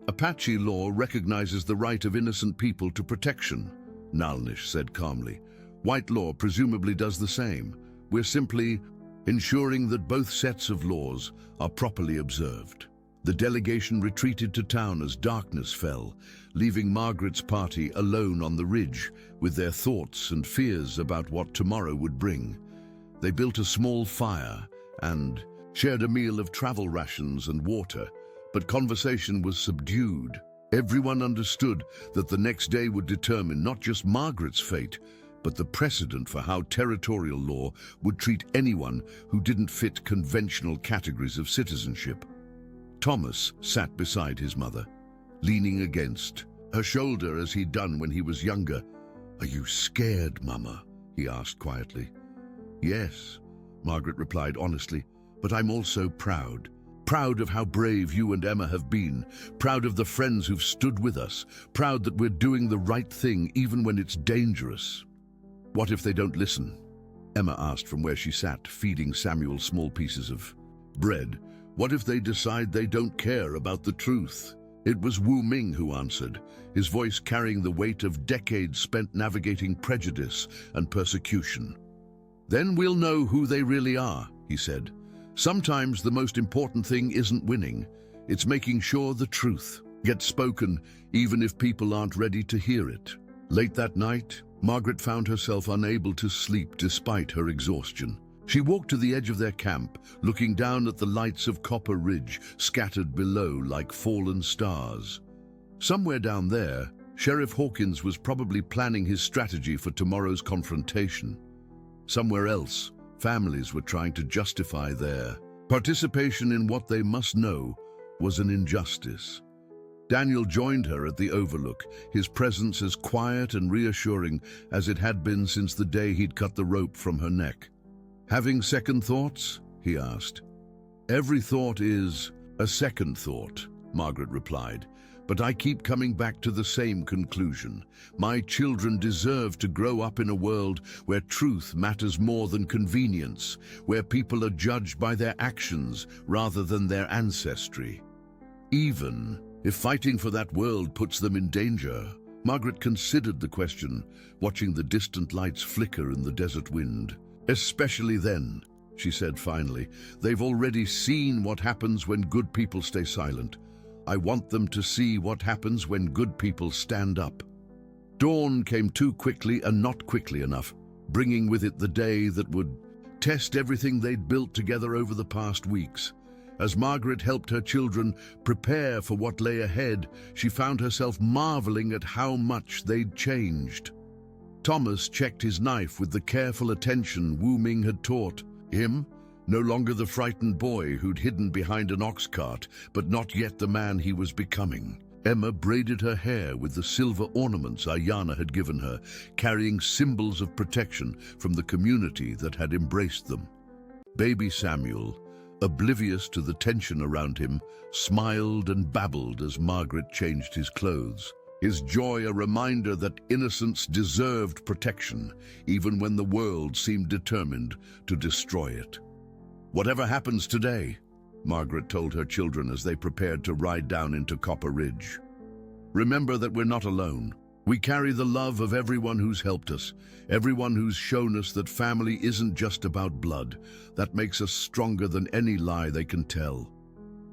[SPEAKER 1] "Apache law recognizes the right of innocent people to protection," Nalnish said calmly. "White law presumably does the same. We're simply ensuring that both sets of laws are properly observed." The delegation retreated to town as darkness fell, leaving Margaret's party alone on the ridge with their thoughts and fears about what tomorrow would bring. They built a small fire and shared a meal of travel rations and water, but conversation was subdued. Everyone understood that the next day would determine not just Margaret's fate, but the precedent for how territorial law would treat anyone who didn't fit conventional categories of citizenship. Thomas sat beside his mother, leaning against her shoulder as he'd done when he was younger. "Are you scared, Mama?" he asked quietly. "Yes," Margaret replied honestly, "but I'm also proud. Proud of how brave you and Emma have been, proud of the friends who've stood with us, proud that we're doing the right thing even when it's dangerous." "What if they don't listen?" Emma asked from where she sat, feeding Samuel small pieces of bread. "What if they decide they don't care about the truth?" It was Wu Ming who answered, his voice carrying the weight of decades spent navigating prejudice and persecution. "Then we'll know who they really are," he said. "Sometimes the most important thing isn't winning, it's making sure the truth gets spoken, even if people aren't ready to hear it." Late that night, Margaret found herself unable to sleep despite her exhaustion. She walked to the edge of their camp, looking down at the lights of Copper Ridge scattered below like fallen stars. Somewhere down there, Sheriff Hawkins was probably planning his strategy for tomorrow's confrontation. Somewhere else, families were trying to justify their participation in what they must know was an injustice. Daniel joined her at the overlook, his presence as quiet and reassuring as it had been since the day he'd cut the rope from her neck. "Having second thoughts?" he asked. "Every thought is a second thought," Margaret replied. "But I keep coming back to the same conclusion. My children deserve to grow up in a world where truth matters more than convenience, where people are judged by their actions rather than their ancestry. Even if fighting for that world puts them in danger." Margaret considered the question, watching the distant lights flicker in the desert wind. "Especially then," she said finally. "They've already seen what happens when good people stay silent. I want them to see what happens when good people stand up." Dawn came too quickly and not quickly enough, bringing with it the day that would test everything they'd built together over the past weeks. As Margaret helped her children prepare for what lay ahead, she found herself marveling at how much they'd changed. Thomas checked his knife with the careful attention Wu Ming had taught him. No longer the frightened boy who'd hidden behind an ox cart, but not yet the man he was becoming. Emma braided her hair with the silver ornaments Ayana had given her, carrying symbols of protection from the community that had embraced them. Baby Samuel, oblivious to the tension around him, smiled and babbled as Margaret changed his clothes. His joy a reminder that innocence deserved protection, even when the world seemed determined to destroy it. "Whatever happens today," Margaret told her children as they prepared to ride down into Copper Ridge, "remember that we're not alone. We carry the love of everyone who's helped us, everyone who's shown us that family isn't just about blood. That makes us stronger than any lie they can tell."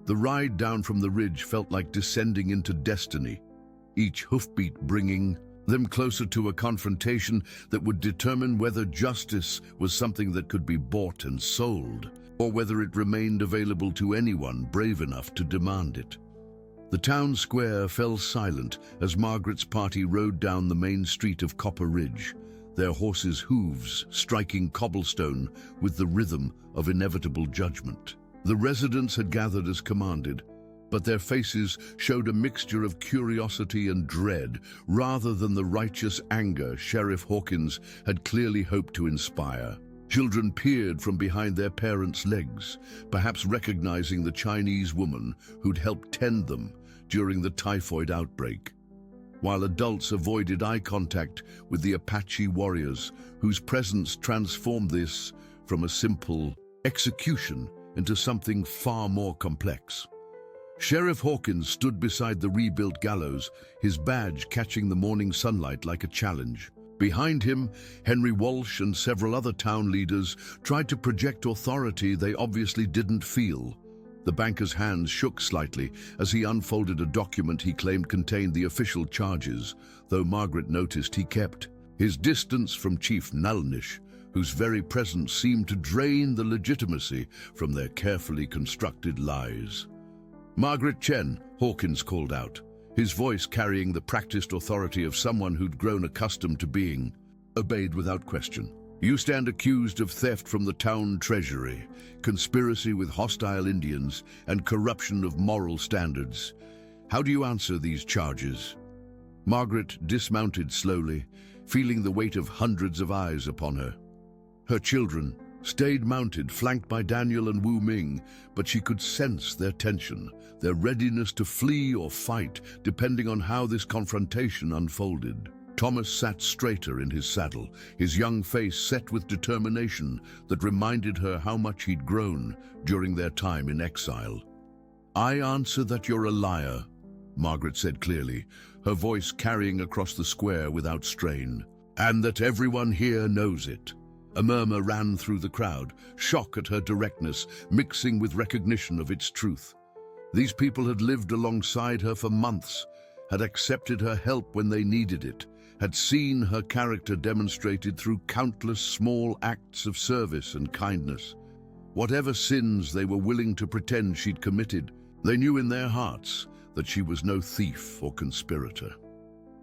[SPEAKER 1] The ride down from the ridge felt like descending into destiny, each hoofbeat bringing them closer to a confrontation that would determine whether justice was something that could be bought and sold, or whether it remained available to anyone brave enough to demand it. The town square fell silent as Margaret's party rode down the main street of Copper Ridge, their horses' hooves striking cobblestone with the rhythm of inevitable judgment. The residents had gathered as commanded, but their faces showed a mixture of curiosity and dread rather than the righteous anger Sheriff Hawkins had clearly hoped to inspire. Children peered from behind their parents' legs, perhaps recognizing the Chinese woman who'd helped tend them during the typhoid outbreak, while adults avoided eye contact with the Apache warriors, whose presence transformed this from a simple execution into something far more complex. Sheriff Hawkins stood beside the rebuilt gallows, his badge catching the morning sunlight like a challenge. Behind him, Henry Walsh and several other town leaders tried to project authority they obviously didn't feel. The banker's hands shook slightly as he unfolded a document he claimed contained the official charges, though Margaret noticed he kept his distance from Chief Nalnish, whose very presence seemed to drain the legitimacy from their carefully constructed lies. "Margaret Chen," Hawkins called out, his voice carrying the practiced authority of someone who'd grown accustomed to being obeyed without question. "You stand accused of theft from the town treasury, conspiracy with hostile Indians, and corruption of moral standards. How do you answer these charges?" Margaret dismounted slowly, feeling the weight of hundreds of eyes upon her. Her children stayed mounted, flanked by Daniel and Wu Ming, but she could sense their tension, their readiness to flee or fight, depending on how this confrontation unfolded. Thomas sat straighter in his saddle, his young face set with determination that reminded her how much he'd grown during their time in exile. "I answer that you're a liar," Margaret said clearly, her voice carrying across the square without strain, "and that everyone here knows it." A murmur ran through the crowd, shock at her directness, mixing with recognition of its truth. These people had lived alongside her for months, had accepted her help when they needed it, had seen her character demonstrated through countless small acts of service and kindness. Whatever sins they were willing to pretend she'd committed, they knew in their hearts that she was no thief or conspirator.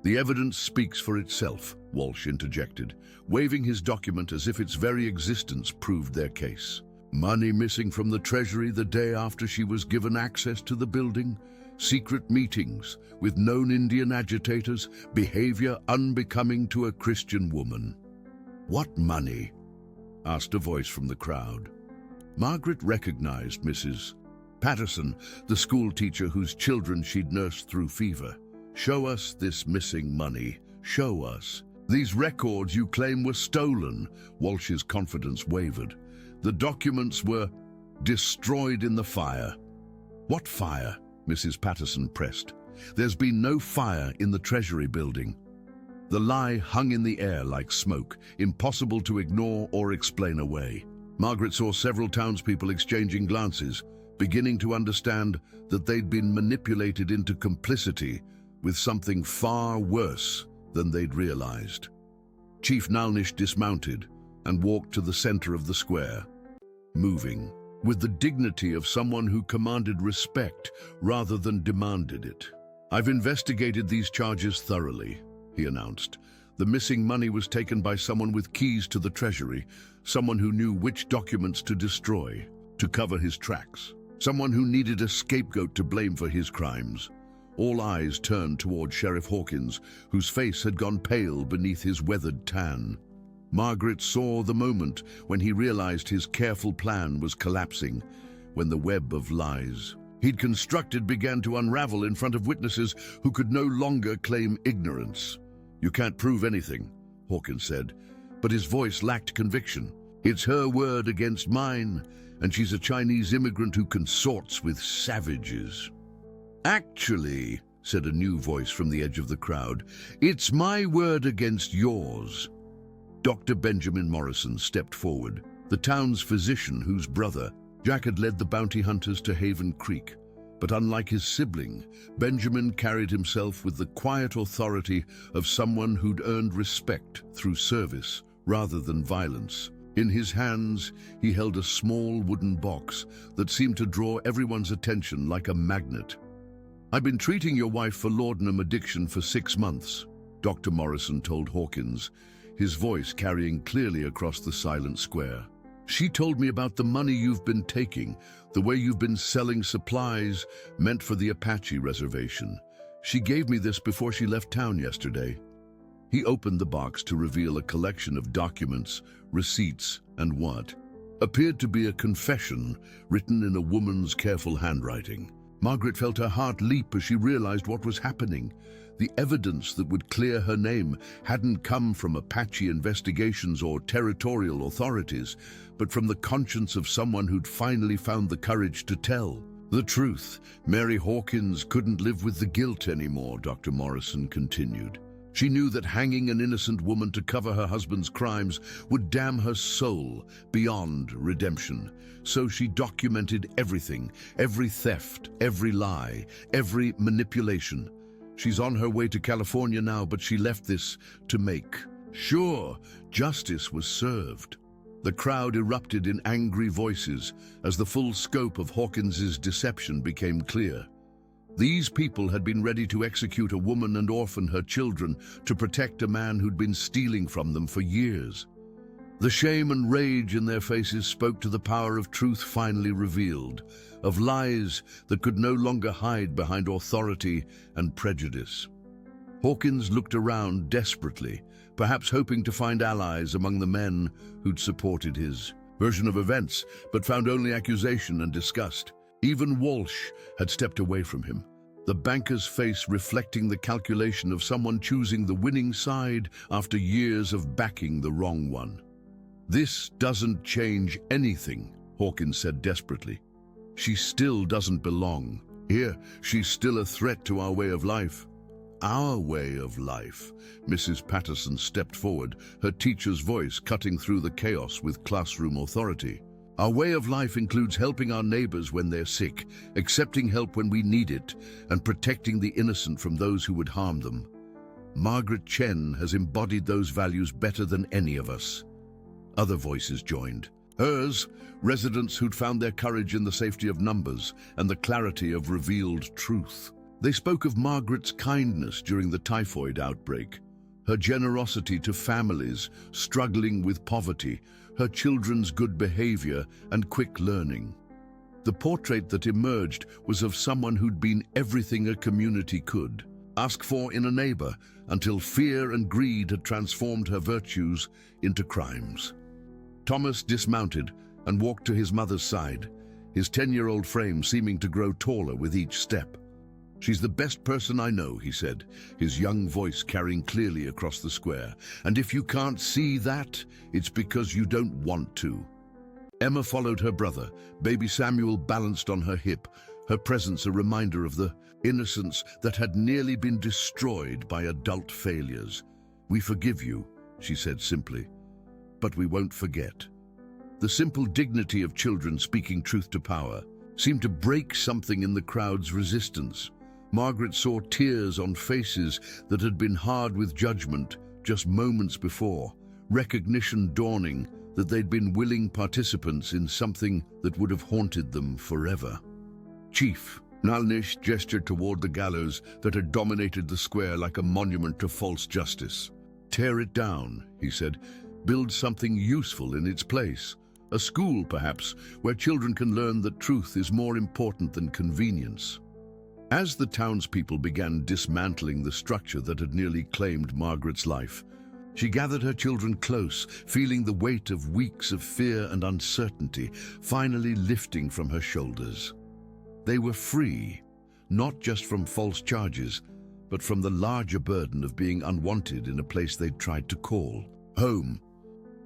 [SPEAKER 1] "The evidence speaks for itself," Walsh interjected, waving his document as if its very existence proved their case. "Money missing from the treasury the day after she was given access to the building, secret meetings with known Indian agitators, behavior unbecoming to a Christian woman. "What money?" asked a voice from the crowd. Margaret recognized Mrs. Patterson, the school teacher whose children she'd nursed through fever. "Show us this missing money. Show us. These records you claim were stolen." Walsh's confidence wavered. "The documents were destroyed in the fire." "What fire?" Mrs. Patterson pressed. "There's been no fire in the Treasury building." The lie hung in the air like smoke, impossible to ignore or explain away. Margaret saw several townspeople exchanging glances, beginning to understand that they'd been manipulated into complicity with something far worse than they'd realized. Chief Nalnish dismounted and walked to the center of the square, moving with the dignity of someone who commanded respect rather than demanded it. "I've investigated these charges thoroughly," he announced. "The missing money was taken by someone with keys to the Treasury, someone who knew which documents to destroy, to cover his tracks, someone who needed a scapegoat to blame for his crimes." All eyes turned toward Sheriff Hawkins, whose face had gone pale beneath his weathered tan. Margaret saw the moment when he realized his careful plan was collapsing, when the web of lies he'd constructed began to unravel in front of witnesses who could no longer claim ignorance. "You can't prove anything," Hawkins said, but his voice lacked conviction. "It's her word against mine, and she's a Chinese immigrant who consorts with savages." "Actually," said a new voice from the edge of the crowd, "it's my word against yours." Dr. Benjamin Morrison stepped forward, the town's physician whose brother, Jack, had led the bounty hunters to Haven Creek. But unlike his sibling, Benjamin carried himself with the quiet authority of someone who'd earned respect through service rather than violence. In his hands, he held a small wooden box that seemed to draw everyone's attention like a magnet. "I've been treating your wife for laudanum addiction for 6 months," Dr. Morrison told Hawkins, his voice carrying clearly across the silent square. "She told me about the money you've been taking, the way you've been selling supplies meant for the Apache reservation. She gave me this before she left town yesterday." He opened the box to reveal a collection of documents, receipts, and what appeared to be a confession written in a woman's careful handwriting. Margaret felt her heart leap as she realized what was happening. The evidence that would clear her name hadn't come from Apache investigations or territorial authorities, but from the conscience of someone who'd finally found the courage to tell the truth. Mary Hawkins couldn't live with the guilt anymore, Dr. Morrison continued. She knew that hanging an innocent woman to cover her husband's crimes would damn her soul beyond redemption. So she documented everything, every theft, every lie, every manipulation. She's on her way to California now, but she left this to make sure justice was served. The crowd erupted in angry voices as the full scope of Hawkins's deception became clear. These people had been ready to execute a woman and orphan her children to protect a man who'd been stealing from them for years. The shame and rage in their faces spoke to the power of truth finally revealed, of lies that could no longer hide behind authority and prejudice. Hawkins looked around desperately, perhaps hoping to find allies among the men who'd supported his version of events, but found only accusation and disgust. Even Walsh had stepped away from him, the banker's face reflecting the calculation of someone choosing the winning side after years of backing the wrong one. "This doesn't change anything," Hawkins said desperately. "She still doesn't belong here. She's still a threat to our way of life." "Our way of life?" Mrs. Patterson stepped forward, her teacher's voice cutting through the chaos with classroom authority. "Our way of life includes helping our neighbors when they're sick, accepting help when we need it, and protecting the innocent from those who would harm them. Margaret Chen has embodied those values better than any of us." Other voices joined. Hers, residents who'd found their courage in the safety of numbers and the clarity of revealed truth. They spoke of Margaret's kindness during the typhoid outbreak, her generosity to families struggling with poverty, her children's good behavior and quick learning. The portrait that emerged was of someone who'd been everything a community could ask for in a neighbor, until fear and greed had transformed her virtues into crimes. Thomas dismounted and walked to his mother's side, his 10-year-old frame seeming to grow taller with each step. "She's the best person I know," he said, his young voice carrying clearly across the square. "And if you can't see that, it's because you don't want to." Emma followed her brother, baby Samuel balanced on her hip, her presence a reminder of the innocence that had nearly been destroyed by adult failures. "We forgive you," she said simply, "but we won't forget." The simple dignity of children speaking truth to power seemed to break something in the crowd's resistance. Margaret saw tears on faces that had been hard with judgment just moments before, recognition dawning that they'd been willing participants in something that would have haunted them forever. "Chief," Nalnish gestured toward the gallows that had dominated the square like a monument to false justice. "Tear it down," he said. "Build something useful in its place. A school, perhaps, where children can learn that truth is more important than convenience." As the townspeople began dismantling the structure that had nearly claimed Margaret's life, she gathered her children close, feeling the weight of weeks of fear and uncertainty finally lifting from her shoulders. They were free, not just from false charges, but from the larger burden of being unwanted in a place they'd tried to call home.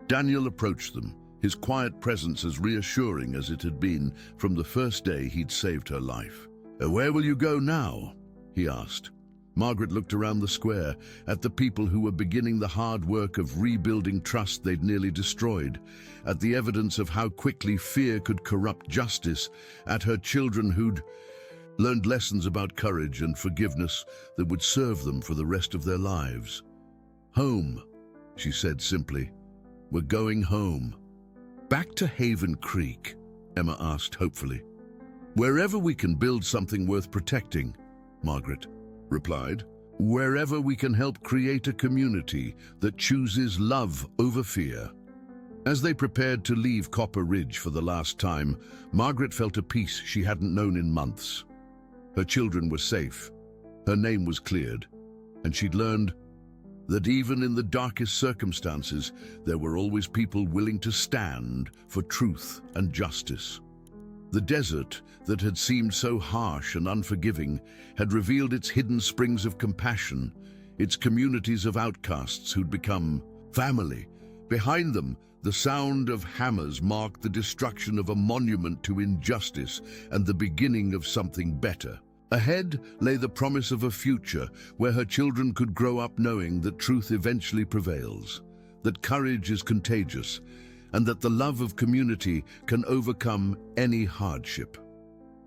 [SPEAKER 1] Daniel approached them, his quiet presence as reassuring as it had been from the first day he'd saved her life. "Where will you go now?" he asked. Margaret looked around the square at the people who were beginning the hard work of rebuilding trust they'd nearly destroyed, at the evidence of how quickly fear could corrupt justice, at her children who'd learned lessons about courage and forgiveness that would serve them for the rest of their lives. "Home," she said simply. "We're going home." "Back to Haven Creek?" Emma asked hopefully. "Wherever we can build something worth protecting," Margaret replied. "Wherever we can help create a community that chooses love over fear." As they prepared to leave Copper Ridge for the last time, Margaret felt a peace she hadn't known in months. Her children were safe, her name was cleared, and she'd learned that even in the darkest circumstances, there were always people willing to stand for truth and justice. The desert that had seemed so harsh and unforgiving had revealed its hidden springs of compassion, its communities of outcasts who'd become family. Behind them, the sound of hammers marked the destruction of a monument to injustice and the beginning of something better. Ahead lay the promise of a future where her children could grow up knowing that truth eventually prevails, that courage is contagious, and that the love of community can overcome any hardship.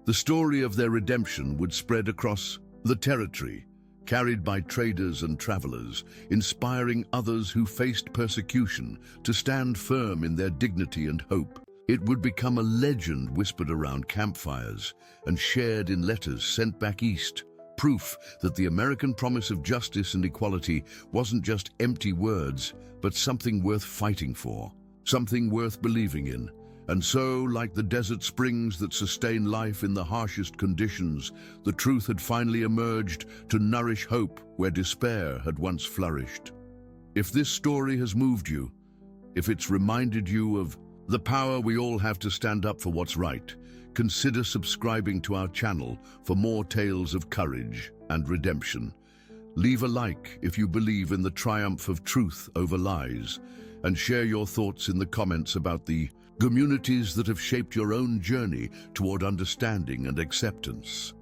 [SPEAKER 1] The story of their redemption would spread across the territory, carried by traders and travelers, inspiring others who faced persecution to stand firm in their dignity and hope. It would become a legend whispered around campfires and shared in letters sent back east, proof that the American promise of justice and equality wasn't just empty words, but something worth fighting for, something worth believing in. And so, like the desert springs that sustain life in the harshest conditions, the truth had finally emerged to nourish hope where despair had once flourished. If this story has moved you, if it's reminded you of the power we all have to stand up for what's right, consider subscribing to our channel for more tales of courage and redemption. Leave a like if you believe in the triumph of truth over lies, and share your thoughts in the comments about the communities that have shaped your own journey toward understanding and acceptance.